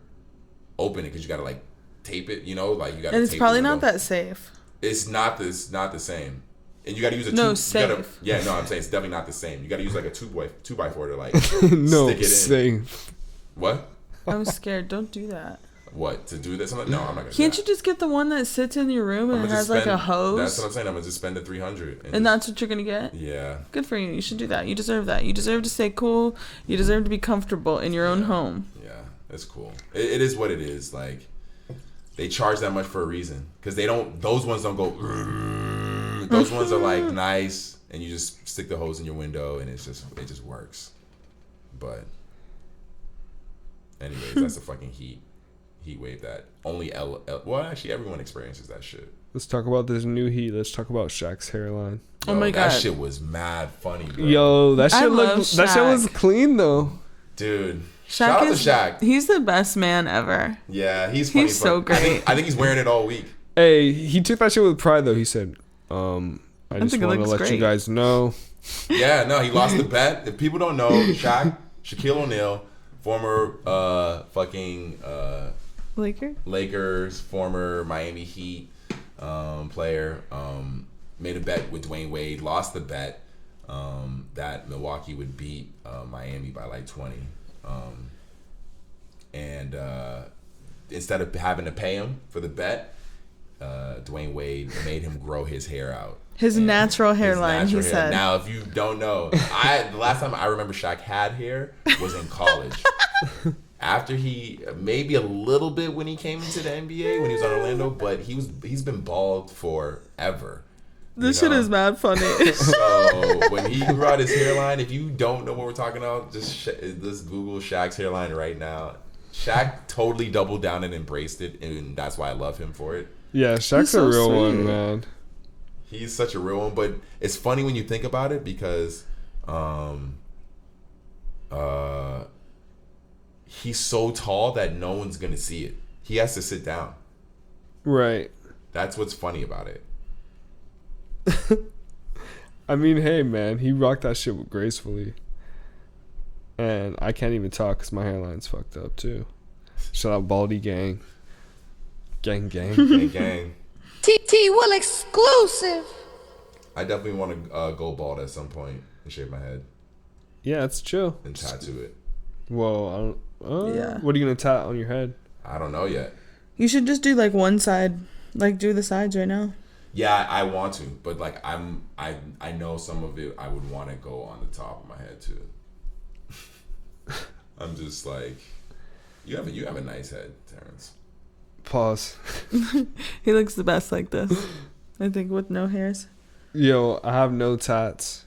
open it because you gotta like tape it. You know, like you gotta. And it's probably not that safe. It's not the same. And you got to use a no, I'm saying it's definitely not the same. You got to use like a 2x4 to like no, stick it in. Safe. What? I'm scared. Don't do that. What, to do this? No, I'm not gonna. Can't you just get the one that sits in your room and it has like a hose? That's what I'm saying. I'm gonna just spend the $300. And that's what you're gonna get? Yeah. Good for you. You should do that. You deserve that. You deserve to stay cool. You deserve to be comfortable in your own home. Yeah, it's cool. It is what it is. Like they charge that much for a reason because those ones don't go. Those ones are like nice, and you just stick the hose in your window, and it just works. But anyways, that's a fucking heat wave that only well, actually everyone experiences that shit. Let's talk about this new heat. Let's talk about Shaq's hairline. Yo, oh my god, that shit was mad funny, bro. Yo, that shit was clean though, dude. Shout out to Shaq. He's the best man ever. Yeah, he's funny. He's so great. I think he's wearing it all week. Hey, he took that shit with pride though. He said, I just want to let you guys know. Yeah, no, he lost the bet. If people don't know, Shaquille O'Neal, former Lakers, former Miami Heat player, made a bet with Dwayne Wade, lost the bet that Milwaukee would beat Miami by like 20. And instead of having to pay him for the bet, Dwayne Wade made him grow his hair out. His natural hairline, he said. Now, if you don't know, the last time I remember Shaq had hair was in college. After maybe a little bit when he came into the NBA, when he was on Orlando, but he's been bald forever. This shit is mad funny. So when he brought his hairline, if you don't know what we're talking about, just Google Shaq's hairline right now. Shaq totally doubled down and embraced it, and that's why I love him for it. Yeah, Shaq's a real one, man. He's such a real one, but it's funny when you think about it because he's so tall that no one's gonna see it. He has to sit down. Right. That's what's funny about it. I mean, hey, man, he rocked that shit gracefully. And I can't even talk because my hairline's fucked up, too. Shout out Baldy Gang. Gang, gang. Gang, gang. TT Will exclusive. I definitely want to go bald at some point and shave my head. Yeah, it's chill. And tattoo it. Whoa, Yeah. What are you going to tat on your head? I don't know yet. You should just do like one side. Like do the sides right now. Yeah, I want to, but like I know some of it I would want to go on the top of my head too. I'm just like, you have a nice head, Terrence. Pause. He looks the best like this. I think with no hairs. Yo, I have no tats.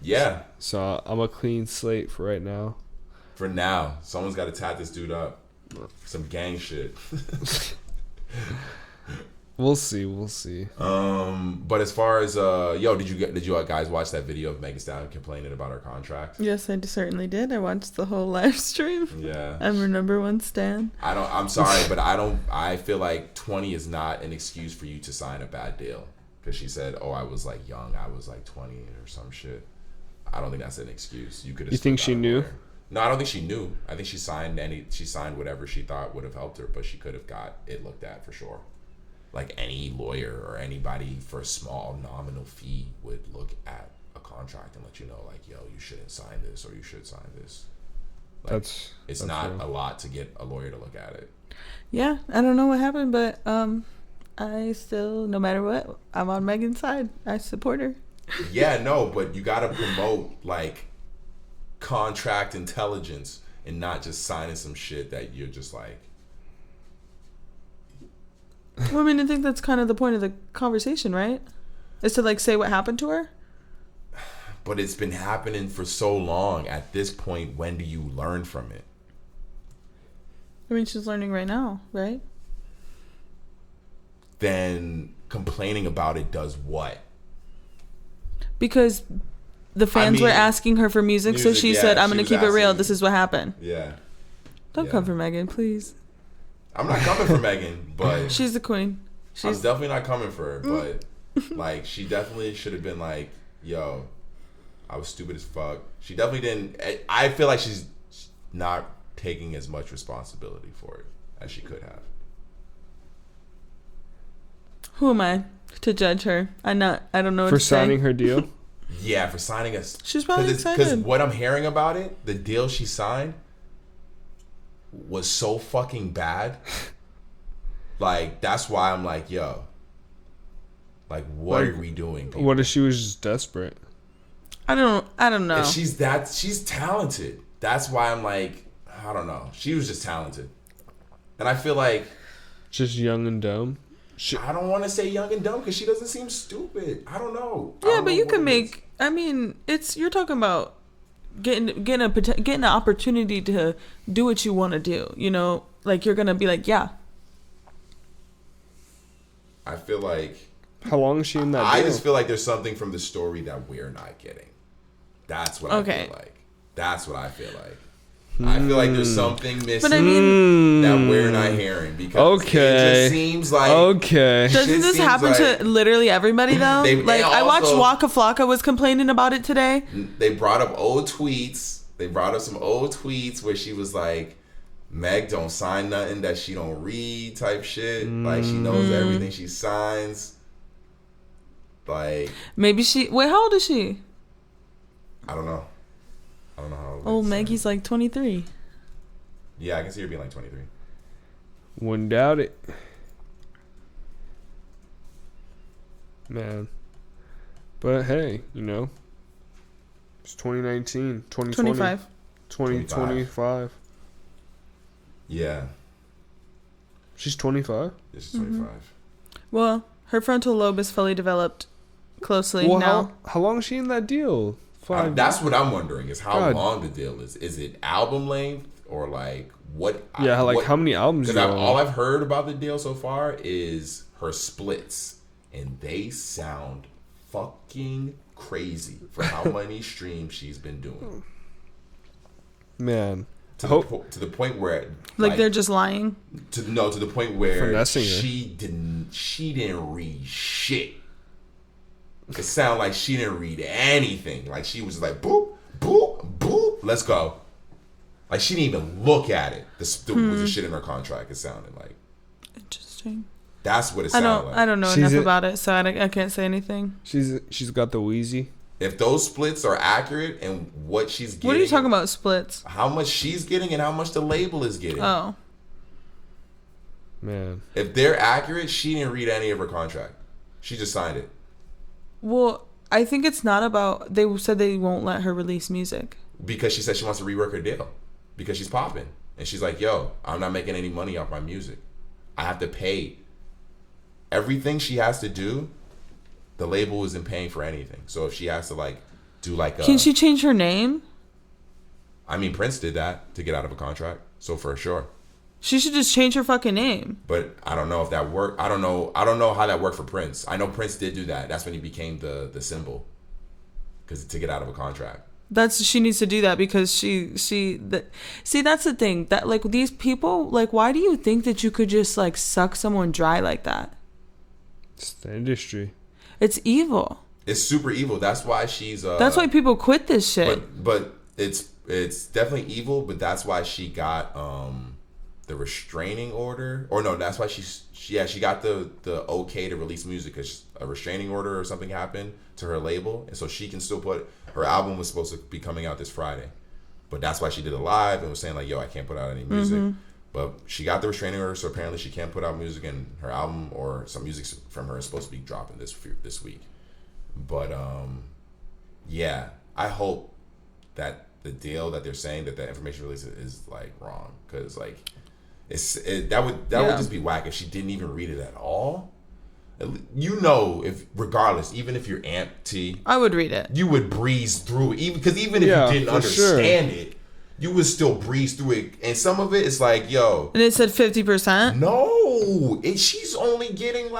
Yeah. So I'm a clean slate for right now. For now, someone's got to tat this dude up. Some gang shit. We'll see. But as far as did you guys watch that video of Meg the Stallion complaining about her contract? Yes, I certainly did. I watched the whole live stream. Yeah. I'm her number one stan. I'm sorry, but I feel like 20 is not an excuse for you to sign a bad deal. Because she said, "Oh, I was like young. I was like 20 or some shit." I don't think that's an excuse. You could. You think she knew? No, I don't think she knew. I think she signed whatever she thought would have helped her, but she could have got it looked at for sure. Like any lawyer or anybody for a small nominal fee would look at a contract and let you know, like, yo, you shouldn't sign this or you should sign this. Like, it's not a lot to get a lawyer to look at it. Yeah, I don't know what happened, but I still, no matter what, I'm on Megan's side. I support her. Yeah, no, but you gotta promote like contract intelligence and not just signing some shit that you're just like. Well, I mean, I think that's kind of the point of the conversation, right? Is to like say what happened to her. But it's been happening for so long. At this point, when do you learn from it? I mean, she's learning right now, right? Then complaining about it does what? Because the fans were asking her for music, so she said, "I'm going to keep it real. This is what happened." Yeah. Don't come for Megan, please. I'm not coming for Megan, but she's the queen. I'm definitely not coming for her, but like she definitely should have been like, "Yo, I was stupid as fuck." She definitely didn't. I feel like she's not taking as much responsibility for it as she could have. Who am I to judge her? I don't know what for to signing say. her deal. Yeah, for signing us. She's probably excited. Because what I'm hearing about it, the deal she signed was so fucking bad. Like, that's why I'm like, yo. Like, what are we doing, people? What if she was just desperate? I don't know. If she's talented. That's why I'm like, I don't know. She was just talented. And I feel like... Just young and dumb? I don't want to say young and dumb because she doesn't seem stupid. I don't know. Yeah, but you can make... I mean, you're talking about getting an opportunity to do what you want to do. You know, like you're gonna be like, yeah. I feel like. How long is she in that? I just feel like there's something from the story that we're not getting. That's what I feel like. That's what I feel like. I feel like there's something missing that we're not hearing because it just seems like Doesn't this happen to literally everybody though? I watched Waka Flocka was complaining about it today. They brought up old tweets. They brought up some old tweets where she was like, Meg don't sign nothing that she don't read type shit. Like she knows everything she signs. Like maybe how old is she? I don't know. I don't know how old. Oh, Maggie's like 23. Yeah, I can see her being like 23. Wouldn't doubt it. Man. But hey, you know. It's 2019. 2020. 25. 2025. Yeah. She's 25? Yeah, she's 25. Well, her frontal lobe is fully developed closely now. How long is she in that deal? That's what I'm wondering is how long the deal is. Is it album length or like what? Yeah, how many albums? Because all I've heard about the deal so far is her splits, and they sound fucking crazy for how many streams she's been doing. Man. To the point where like they're just lying. To the point where she her. didn't read shit. It sounded like she didn't read anything. Like she was like boop boop boop. Let's go. Like she didn't even look at it. The shit in her contract. It sounded like. Interesting. That's what it sounded like. I don't know enough about it, so I can't say anything. She's got the wheezy. If those splits are accurate and what she's getting. What are you talking about, splits? How much she's getting and how much the label is getting. Oh. Man. If they're accurate, she didn't read any of her contract. She just signed it. Well, I think it's not about. They said they won't let her release music. Because she said she wants to rework her deal. Because she's popping. And she's like, yo, I'm not making any money off my music. I have to pay. Everything she has to do, the label isn't paying for anything. So if she has to like do like a... Can she change her name? I mean, Prince did that to get out of a contract. So for sure. She should just change her fucking name. But I don't know if that worked. I don't know how that worked for Prince. I know Prince did do that. That's when he became the symbol. Because to get out of a contract. She needs to do that because see, that's the thing. That like these people, like, why do you think that you could just like suck someone dry like that? It's the industry. It's evil. It's super evil. That's why she's that's why people quit this shit. But it's definitely evil, but that's why she got the restraining order. Or no, that's why she got the okay to release music because a restraining order or something happened to her label, and so she can still put her album was supposed to be coming out this Friday, but that's why she did a live and was saying like, yo, I can't put out any music. Mm-hmm. But she got the restraining order, so apparently she can't put out music, and her album or some music from her is supposed to be dropping this week. But yeah, I hope that the deal that they're saying that information release is like wrong, because like that would just be whack if she didn't even read it at all. You know, if regardless, even if you're amped, I would read it. You would breeze through it, even if you didn't understand it, you would still breeze through it. And some of it is like, yo, and it said 50%. No, she's only getting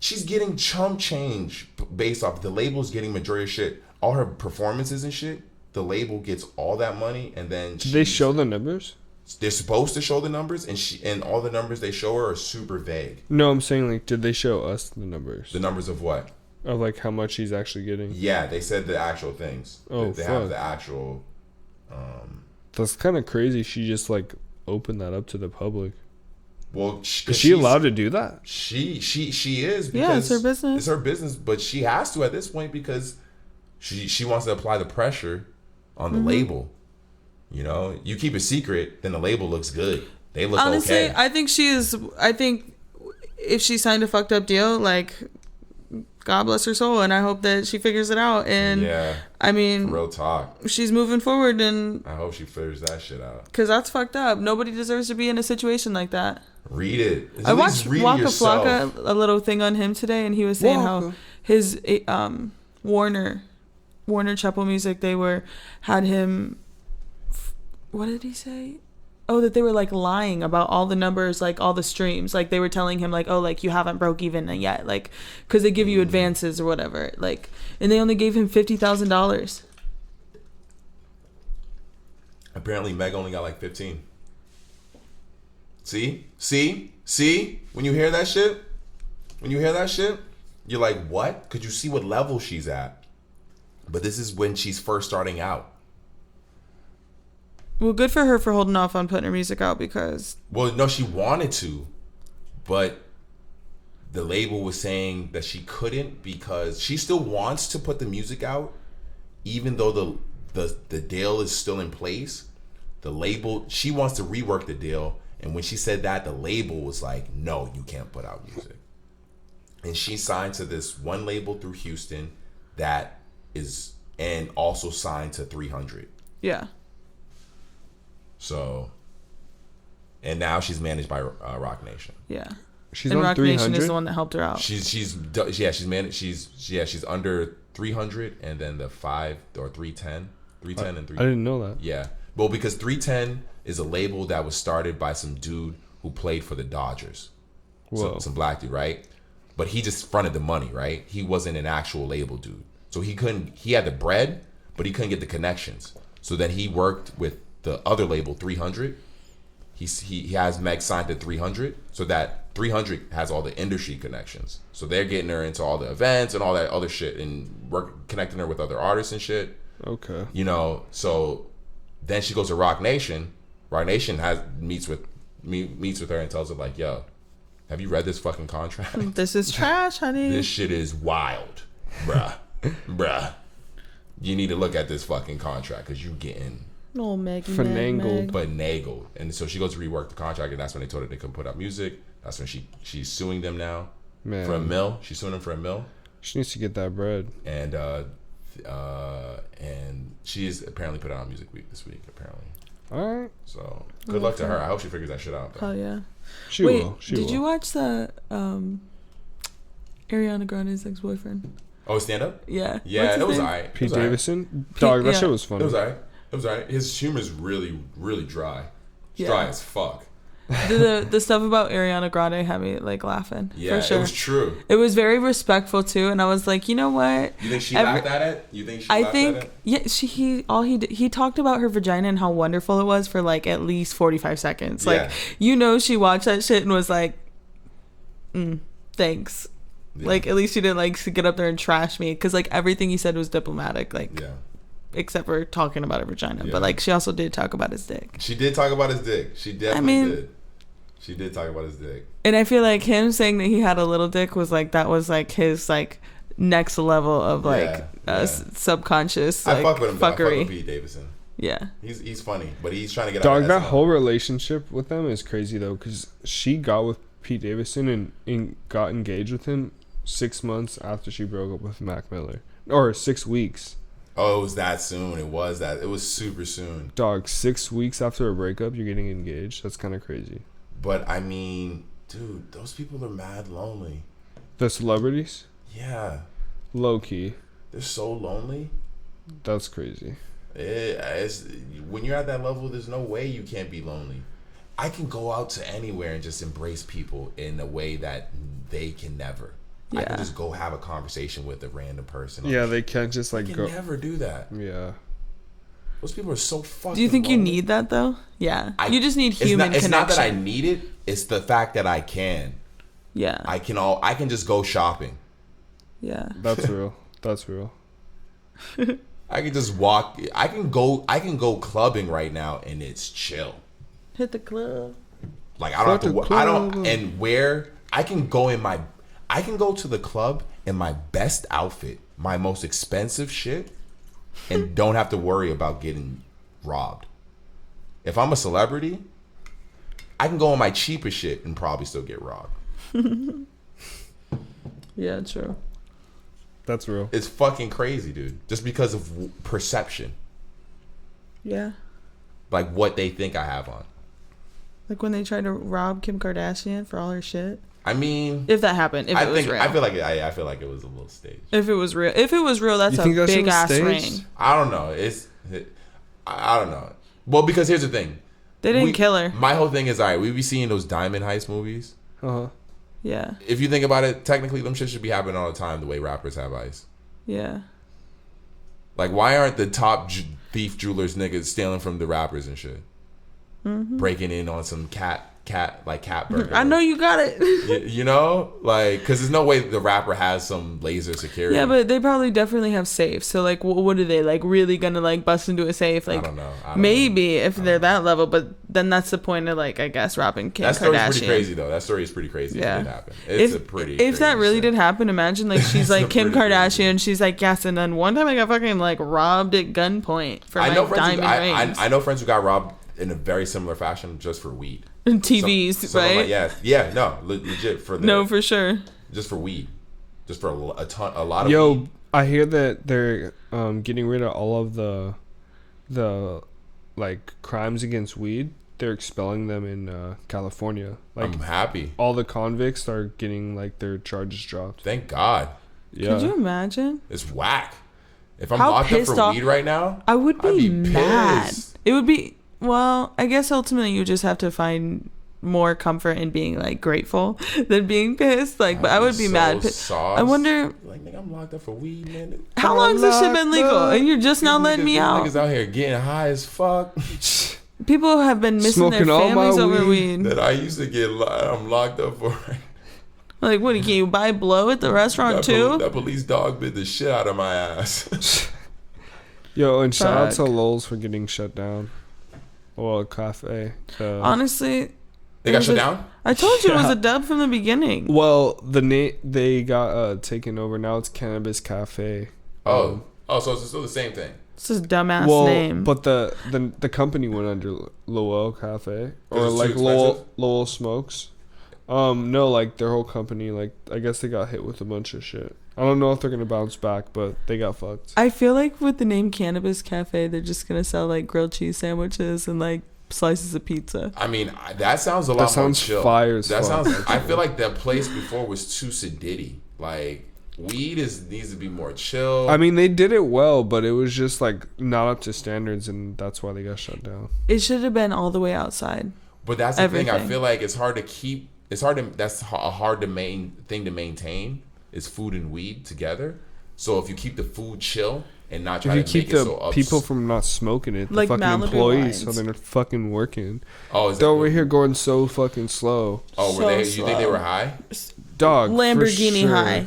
she's getting chump change based off the label's getting majority of shit. All her performances and shit, the label gets all that money, and then did they show the numbers? They're supposed to show the numbers, and all the numbers they show her are super vague. No, I'm saying like, did they show us the numbers? The numbers of what? Of like how much she's actually getting. Yeah, they said the actual things. Oh, they have the actual. That's kind of crazy. She just like opened that up to the public. Well, is she allowed to do that? She is. Because yeah, it's her business. It's her business, but she has to at this point because she wants to apply the pressure on the label. You know, you keep a secret, then the label looks good. They look honestly, okay. I think if she signed a fucked up deal, like, God bless her soul, and I hope that she figures it out. And yeah, I mean, real talk. She's moving forward, and I hope she figures that shit out. Because that's fucked up. Nobody deserves to be in a situation like that. Read it. I watched Waka Flocka, a little thing on him today, and he was saying how his Warner Chappell Music, they had him. What did he say? Oh, that they were like lying about all the numbers, like all the streams. Like they were telling him like, oh, like you haven't broke even yet, like because they give you advances or whatever. Like, and they only gave him $50,000. Apparently, Meg only got like 15. See? When you hear that shit, you're like, what? Could you see what level she's at? But this is when she's first starting out. Well, good for her for holding off on putting her music out because... Well, no, she wanted to, but the label was saying that she couldn't because she still wants to put the music out, even though the deal is still in place. The label, she wants to rework the deal, and when she said that, the label was like, no, you can't put out music. And she signed to this one label through Houston that is, and also signed to 300. Yeah. So, and now she's managed by Rock Nation. Yeah, she's and on Rock 300? Nation is the one that helped her out. She's under 300 and then the 5 or 310 and 3. I didn't know that. Yeah, well, because 310 is a label that was started by some dude who played for the Dodgers. some black dude, right? But he just fronted the money, right? He wasn't an actual label dude. So he had the bread, but he couldn't get the connections. So then he worked with the other label, 300. He has Meg signed to 300, so that 300 has all the industry connections. So they're getting her into all the events and all that other shit and connecting her with other artists and shit. Okay. You know, so then she goes to Rock Nation. Rock Nation meets with her and tells her like, yo, have you read this fucking contract? This is trash, honey. This shit is wild, bruh. You need to look at this fucking contract because you getting finagled. And so she goes to rework the contract, and that's when they told her they couldn't put out music. That's when she's suing them now. Man. For $1 million. She's suing them for $1 million. She needs to get that bread. And she is apparently put out music this week apparently. All right. So good luck to her. I hope she figures that shit out. Oh yeah. She will. Did you watch the Ariana Grande's ex-boyfriend? Oh, stand up? Yeah. Yeah, it was alright. Pete Davidson? Dog, that shit was funny. It was alright. His humor's really, really dry. It's dry as fuck. The stuff about Ariana Grande had me like laughing. Yeah, for sure. It was true. It was very respectful too, and I was like, you know what? You think she laughed at it? Yeah. He talked about her vagina and how wonderful it was for like at least 45 seconds. Like, she watched that shit and was like, thanks. Yeah. Like at least she didn't like get up there and trash me because like everything he said was diplomatic. Like. Yeah. Except for talking about her vagina. But, like, she also did talk about his dick. She did talk about his dick. She definitely did. She did talk about his dick. And I feel like him saying that he had a little dick was, like, that was, like, his, like, next level of, like, subconscious, like, I fuck with him, fuckery. Though. I fuck with Pete Davidson. Yeah. He's funny, but he's trying to get out of that whole relationship with them is crazy, though, because she got with Pete Davidson and got engaged with him 6 months after she broke up with Mac Miller. Or 6 weeks. Oh, it was that soon. It was super soon. Dog, 6 weeks after a breakup, you're getting engaged. That's kind of crazy. But, I mean, dude, those people are mad lonely. The celebrities? Yeah. Low-key. They're so lonely. That's crazy. When you're at that level, there's no way you can't be lonely. I can go out to anywhere and just embrace people in a way that they can never. Yeah. I can just go have a conversation with a random person. Yeah, they can't just like go. Never do that. Yeah. Those people are so fucking. Do you think lonely. You need that though? Yeah. You just need human connection. It's not that I need it. It's the fact that I can. Yeah. I can just go shopping. Yeah. That's real. That's real. I can just walk. I can go clubbing right now and it's chill. Hit the club. Like I don't have to. I don't. And where I can go to the club in my best outfit, my most expensive shit, and don't have to worry about getting robbed. If I'm a celebrity, I can go in my cheapest shit and probably still get robbed. Yeah, true. That's real. It's fucking crazy, dude. Just because of perception. Yeah. Like what they think I have on. Like when they tried to rob Kim Kardashian for all her shit. I mean, if that happened, if it was real, I feel like it was a little staged. If it was real, that's a big ass ring. I don't know. I don't know. Well, because here's the thing, they didn't kill her. My whole thing is, all right, we be seeing those diamond heist movies. Yeah. If you think about it, technically, them shit should be happening all the time. The way rappers have ice. Yeah. Like, why aren't the top thief jewelers niggas stealing from the rappers and shit? Mm-hmm. Breaking in on some cat burger. I know you got it. you know, like, because there's no way the rapper has some laser security. Yeah, but they probably definitely have safes. So like, what are they like really gonna like bust into a safe? Like, I don't know. Maybe if they're that level, but then that's the point of like, I guess robbing Kim Kardashian. That story's pretty crazy though. That story is pretty crazy. Yeah, if it did happen. It's if that really did happen, imagine like she's like Kim Kardashian. She's like yes, and then one time I got fucking like robbed at gunpoint for like diamond rings. I know friends who got robbed in a very similar fashion just for weed. TVs, right? Yeah, no, legit for for sure. Just for weed, just for a lot of. Yo, I hear that they're getting rid of all of the like crimes against weed. They're expelling them in California. Like, I'm happy. All the convicts are getting like their charges dropped. Thank God. Yeah. Could you imagine? It's whack. If I'm locked up for weed right now, I'd be mad. It would be. Well, I guess ultimately you just have to find more comfort in being like grateful than being pissed. Like, but I would be mad. I wonder. Like, nigga, I'm locked up for weed, man. How long has this shit been legal? And you're just now letting me out. Niggas out here getting high as fuck. People have been missing Smoking their families over weed. That I used to get. I'm locked up for. Like, what? Can you buy blow at the restaurant too? That police dog bit the shit out of my ass. Yo, and shout out to Lowell's for getting shut down. Well, a cafe. Honestly, they got shut down. I told you it was a dub from the beginning. Well, they got taken over. Now it's Cannabis Cafe. So it's still the same thing. It's his dumbass name. But the company went under Lowell Cafe or like Lowell Smokes. No, like their whole company, like I guess they got hit with a bunch of shit. I don't know if they're gonna bounce back, but they got fucked. I feel like with the name Cannabis Cafe, they're just gonna sell like grilled cheese sandwiches and like slices of pizza. I mean, that sounds a lot more chill. Fire as that fuck. sounds. I feel like that place before was too sedity. Like weed needs to be more chill. I mean, they did it well, but it was just like not up to standards, and that's why they got shut down. It should have been all the way outside. But that's the thing. I feel like it's hard to keep. That's a hard thing to maintain is food and weed together. So if you keep the food chill and not try to make it so people from not smoking it, the like fucking Malibu employees, lines. so they're fucking working. Oh, they're over here going so fucking slow. Oh, were they? You think they were high? Dog, Lamborghini for sure. high.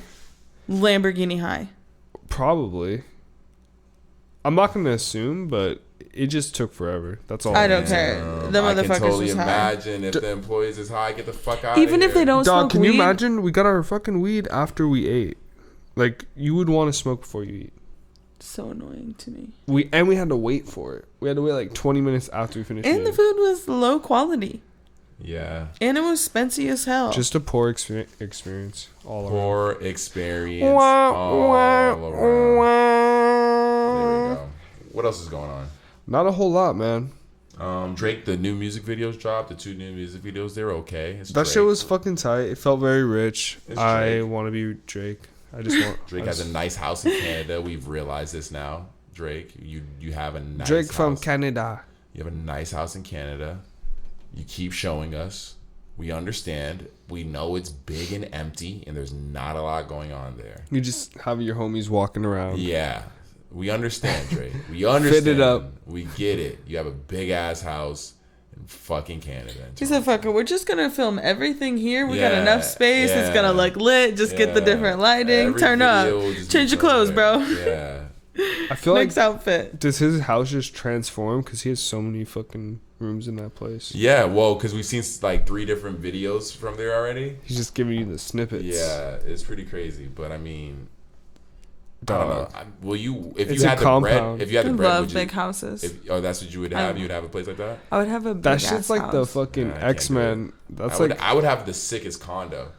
Lamborghini high. Probably. I'm not gonna assume, but it just took forever. That's all. I don't care. The motherfuckers I can totally was high. imagine if the employees is high, get the fuck out. Even if they don't Dog, smoke can weed. you imagine? We got our fucking weed after we ate. Like you would want to smoke before you eat. So annoying to me. We had to wait for it. We had to wait like 20 minutes after we finished. And the food was low quality. Yeah. And it was expensive as hell. Just a poor experience all around. Poor experience all around. There we go. What else is going on? Not a whole lot, man. Drake, the new music videos dropped. The 2 new music videos, they're okay. It's That Drake. shit was fucking tight. It felt very rich. It's I Drake. want to be Drake. I just want Drake has a nice house in Canada. We've realized this now. Drake, you have a nice Drake house. from Canada. You have a nice house in Canada. You keep showing us. We understand. We know it's big and empty, and there's not a lot going on there. You just have your homies walking around. Yeah. We understand, Drake. We understand. Fit it up. We get it. You have a big ass house in fucking Canada. He said, fuck it, we're just going to film everything here. We got Yeah, enough space. It's going to look lit. Just get the different lighting. Every Turn up. video will just Change be your clothes, lit. bro. Yeah. I feel Next like outfit. does his house just transform because he has so many fucking rooms in that place? Yeah, well, because we've seen like 3 different videos from there already. He's just giving you the snippets. Yeah, it's pretty crazy. But I mean, I Dog. don't know. Will you, if It's you a had the compound. bread, if you had I the bread, love would you, big houses. that's what you would have? You would have a place like that? I would have a big That ass shit's like house. the fucking Yeah, I can't X-Men. That's I like would have the sickest condo.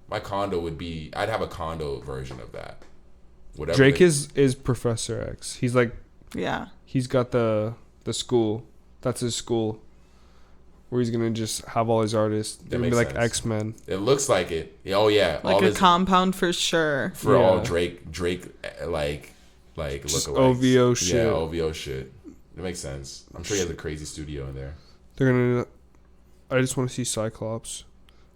My condo would be. I'd have a condo version of that. Whatever. Drake is Professor X. He's like Yeah. he's got the school. That's his school. Where he's gonna just have all his artists. They're gonna be makes like sense. X-Men. It looks like it. Oh yeah. Like all a his, compound for sure. for all Yeah. Drake like Just lookalikes. OVO shit. Yeah, OVO shit. It makes sense. I'm sure he has a crazy studio in there. They're gonna. I just want to see Cyclops.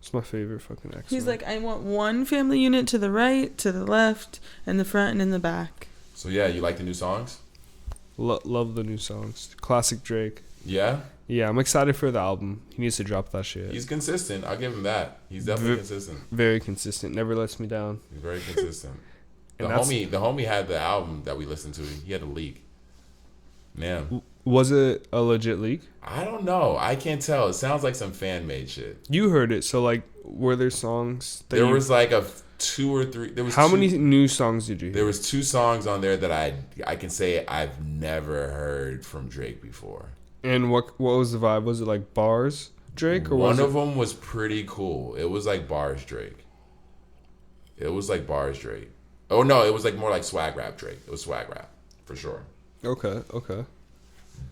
It's my favorite fucking X-Men. He's like, I want one family unit to the right, to the left, in the front, and in the back. So yeah, you like the new songs? Love the new songs. Classic Drake. Yeah. Yeah, I'm excited for the album. He needs to drop that shit. He's consistent. I'll give him that. He's definitely consistent. Very consistent. Never lets me down. He's very consistent. The And that's- homie had the album that we listened to. He had a leak. Man, Was it a legit leak? I don't know. I can't tell. It sounds like some fan made shit. You heard it, so like, were there songs? That There you- was like 2 or 3. There was How two- many new songs did you hear? There was 2 songs on there that I can say I've never heard from Drake before. And what was the vibe? Was it like bars Drake or One was of it? them was pretty cool. It was like bars Drake. It was like bars Drake. Oh no, it was like more like swag rap Drake. It was swag rap for sure. Okay.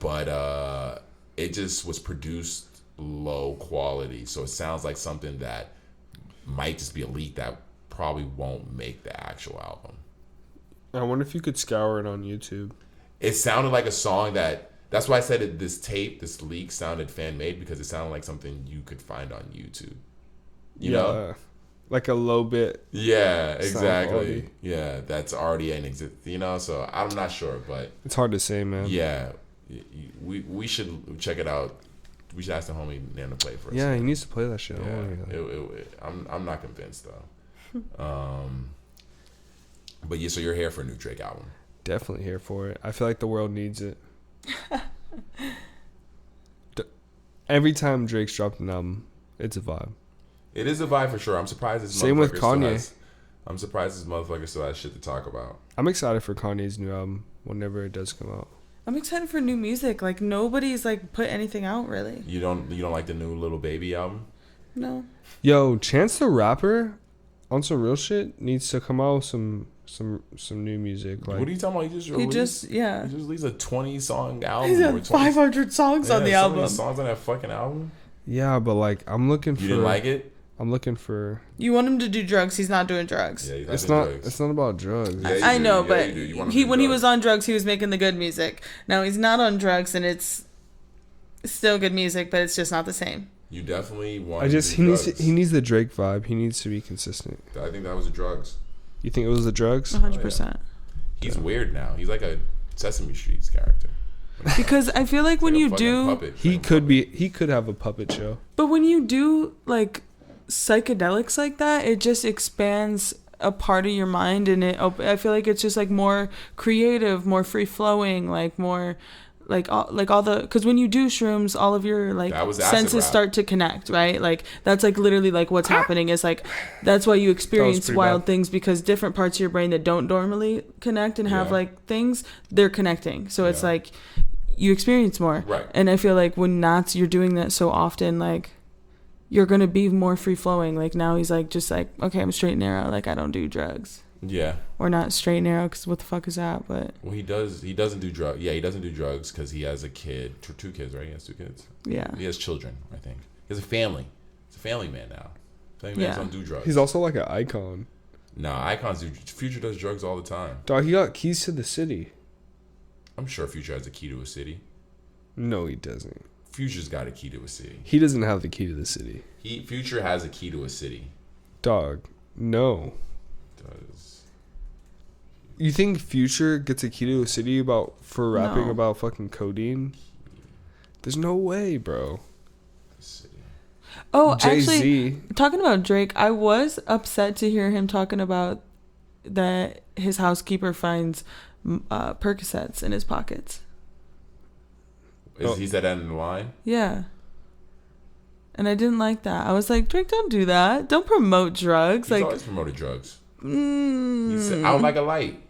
But it just was produced low quality, so it sounds like something that might just be a leak that probably won't make the actual album. I wonder if you could scour it on YouTube. It sounded like a song that's That's why I said this leak sounded fan made, because it sounded like something you could find on YouTube. You know, like a low bit. Yeah, exactly. Yeah, that's already in existence. You know, so I'm not sure, but it's hard to say, man. Yeah, we should check it out. We should ask the homie Nan to play it for us. Yeah, he needs to play that shit. Yeah, I'm not convinced though. But yeah, so you're here for a new Drake album? Definitely here for it. I feel like the world needs it. Every time Drake's dropped an album, it's a vibe. It is a vibe for sure. I'm surprised this Same with Kanye. I'm surprised this motherfucker still has shit to talk about. I'm excited for Kanye's new album whenever it does come out. I'm excited for new music. Like, nobody's like put anything out really. You don't like the new Lil Baby album? No. Yo, Chance the Rapper, on some real shit, needs to come out with some new music. Like, what are you talking about? He just released a 20-song album. He's had 500 songs on the album. So many songs on that fucking album. Yeah, but like, I'm looking for. You didn't like it? I'm looking for. You want him to do drugs? He's not doing drugs. Yeah, it's not. Drugs. It's not about drugs. Yeah, I know, but when he was on drugs, he was making the good music. Now he's not on drugs, and it's still good music, but it's just not the same. You definitely want. He needs the Drake vibe. He needs to be consistent. I think that was the drugs. You think it was the drugs? 100%. He's weird now. He's like a Sesame Street's character. Because I feel like when you do, he could have a puppet show. But when you do like psychedelics like that, it just expands a part of your mind, and I feel like it's just like more creative, more free flowing, like more like all the, because when you do shrooms, all of your like senses start to connect, right? Like that's like literally like what's happening is like that's why you experience wild things, because different parts of your brain that don't normally connect and have like things, they're connecting, so it's like you experience more, right? And I feel like when you're doing that so often, like you're gonna be more free flowing. Like now he's like just like, okay, I'm straight and narrow, like I don't do drugs. Yeah. Or not straight and narrow, because what the fuck is that? But he doesn't do drugs. Yeah, he doesn't do drugs because he has a kid, 2 kids, right? He has 2 kids. Yeah. He has children, I think. He has a family. He's a family man now. Family men don't do drugs. He's also like an icon. No, icons do. Future does drugs all the time. Dog, he got keys to the city. I'm sure Future has a key to a city. No, he doesn't. Future's got a key to a city. He doesn't have the key to the city. Future has a key to a city. Dog, no. Does. You think Future gets a key to a city for rapping about fucking codeine? There's no way, bro. Oh, actually, talking about Drake, I was upset to hear him talking about that his housekeeper finds Percocets in his pockets. He said that in the line? Yeah. And I didn't like that. I was like, Drake, don't do that. Don't promote drugs. He's always promoted drugs. He said, out like a light.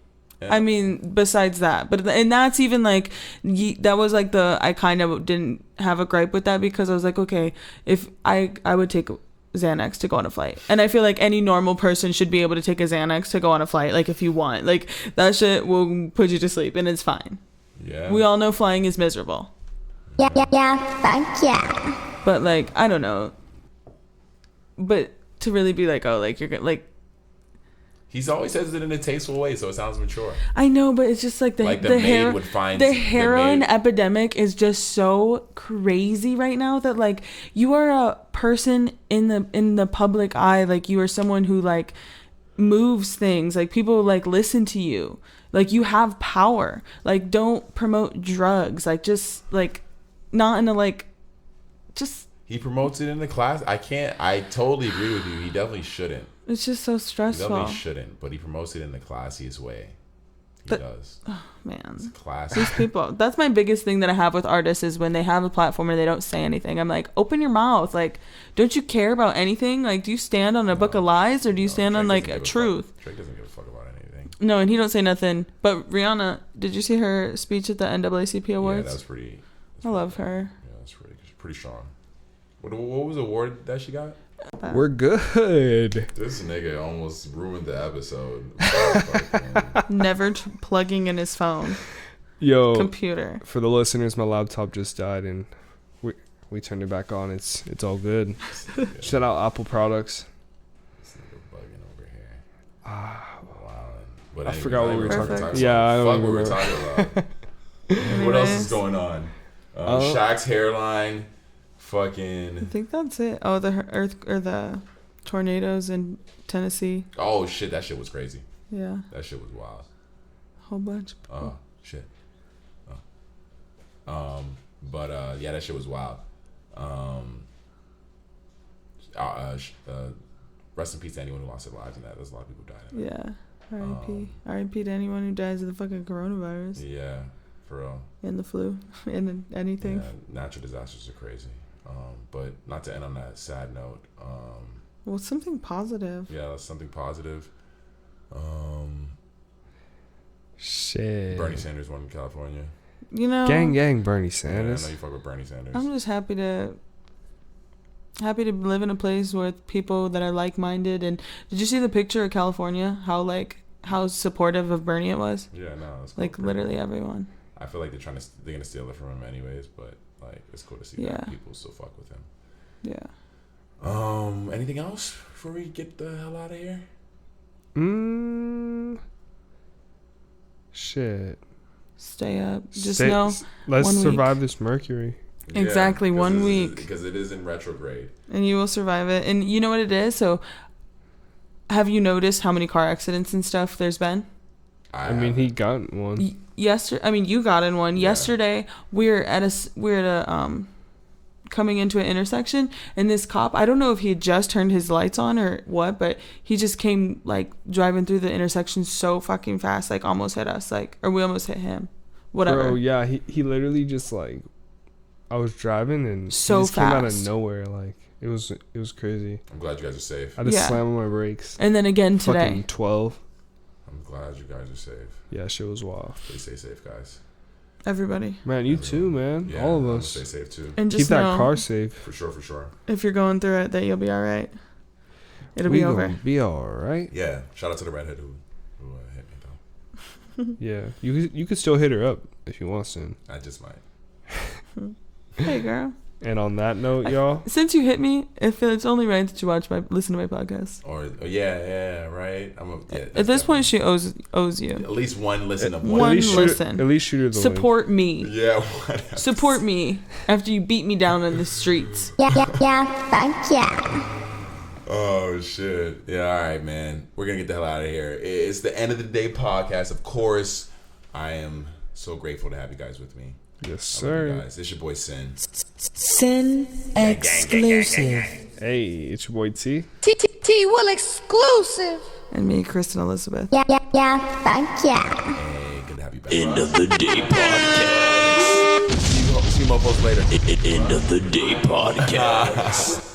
Yeah. I mean, besides that. And that's even like, that was like I kind of didn't have a gripe with that, because I was like, okay, if I would take Xanax to go on a flight. And I feel like any normal person should be able to take a Xanax to go on a flight. Like if you want. Like that shit will put you to sleep and it's fine. Yeah. We all know flying is miserable. Yeah, fuck yeah. But like, I don't know. But to really be like, oh, like you're like. He's always says it in a tasteful way, so it sounds mature. I know, but it's just like the heroin epidemic is just so crazy right now that like you are a person in the public eye, like you are someone who like moves things, like people like listen to you, like you have power. Like don't promote drugs, like just like not in a like just. He promotes it in the class. I totally agree with you. He definitely shouldn't. It's just so stressful. He definitely shouldn't, but he promotes it in the classiest way. He does. Oh, man. It's classy. These people. That's my biggest thing that I have with artists is when they have a platform and they don't say anything. I'm like, open your mouth. Like, don't you care about anything? Like, do you stand on a book of lies or do you stand on like a truth? Drake doesn't give a fuck about anything. No, and he don't say nothing. But Rihanna, did you see her speech at the NAACP Awards? Yeah, that was pretty. I love her. Yeah, that's pretty strong. What was the award that she got? We're good. This nigga almost ruined the episode. Never plugging in his phone. Computer. For the listeners, my laptop just died and we turned it back on. It's all good. Shout out Apple products. This nigga bugging over here. Wow. But I forgot what we were talking about. Yeah, I don't know what we were talking about. What else is going on? Shaq's hairline. I think that's it. Oh, the earth or the tornadoes in Tennessee. Oh shit, that shit was crazy. Yeah. That shit was wild. Whole bunch. Oh shit. But yeah, that shit was wild. Rest in peace to anyone who lost their lives in that. There's a lot of people who died in that. Yeah. R.I.P. R.I.P. to anyone who dies of the fucking coronavirus. Yeah, for real. And the flu. And anything. Yeah, natural disasters are crazy. But not to end on that sad note. Well, something positive. Yeah, that's something positive. Shit. Bernie Sanders won in California. You know, gang Bernie Sanders. Yeah, I know you fuck with Bernie Sanders. I'm just happy to live in a place with people that are like-minded. And did you see the picture of California? How supportive of Bernie it was? Yeah, no, it's cool. Like literally everyone. I feel like they're gonna steal it from him anyways, but like it's cool to see that people still fuck with him. Yeah. Anything else before we get the hell out of here? Shit. Stay up. Let's survive this Mercury. Exactly, 1 week. Because it is in retrograde. And you will survive it. And you know what it is? So, have you noticed how many car accidents and stuff there's been? I mean, he got one. You got in one. Yeah. Yesterday, we're at a coming into an intersection, and this cop, I don't know if he had just turned his lights on or what, but he just came like driving through the intersection so fucking fast, like almost hit us, or we almost hit him. Whatever. Bro, yeah, he literally just like, I was driving and so he just fast. came out of nowhere, like it was crazy. I'm glad you guys are safe. I just slammed on my brakes. And then again today. Fucking 12. I'm glad you guys are safe. Yeah, shit was wild. Please stay safe, guys. Everybody. Man, you too, man. Yeah, all of us. Stay safe too. And just keep that car safe. For sure. If you're going through it, that you'll be all right. It'll be over. Be all right. Yeah. Shout out to the redhead who hit me though. Yeah, you could still hit her up if you want soon. I just might. Hey, girl. And on that note, y'all. Since you hit me, it's only right that you listen to my podcast. Or yeah, right. At this point, she owes you at least one listen of one listen. At least shoot her the support link. me. Yeah. Support me after you beat me down in the streets. Yeah, fuck yeah. Oh shit. Yeah. All right, man. We're gonna get the hell out of here. It's the End of the Day podcast. Of course, I am so grateful to have you guys with me. Yes, sir. Guys, it's your boy Sin. Sin exclusive. Hey, it's your boy T. T Will exclusive. And me, Kristen Elizabeth. Yeah, fuck yeah. Hey, good to have you back. End of the Day podcast. See you mofos later. End of the Day podcast.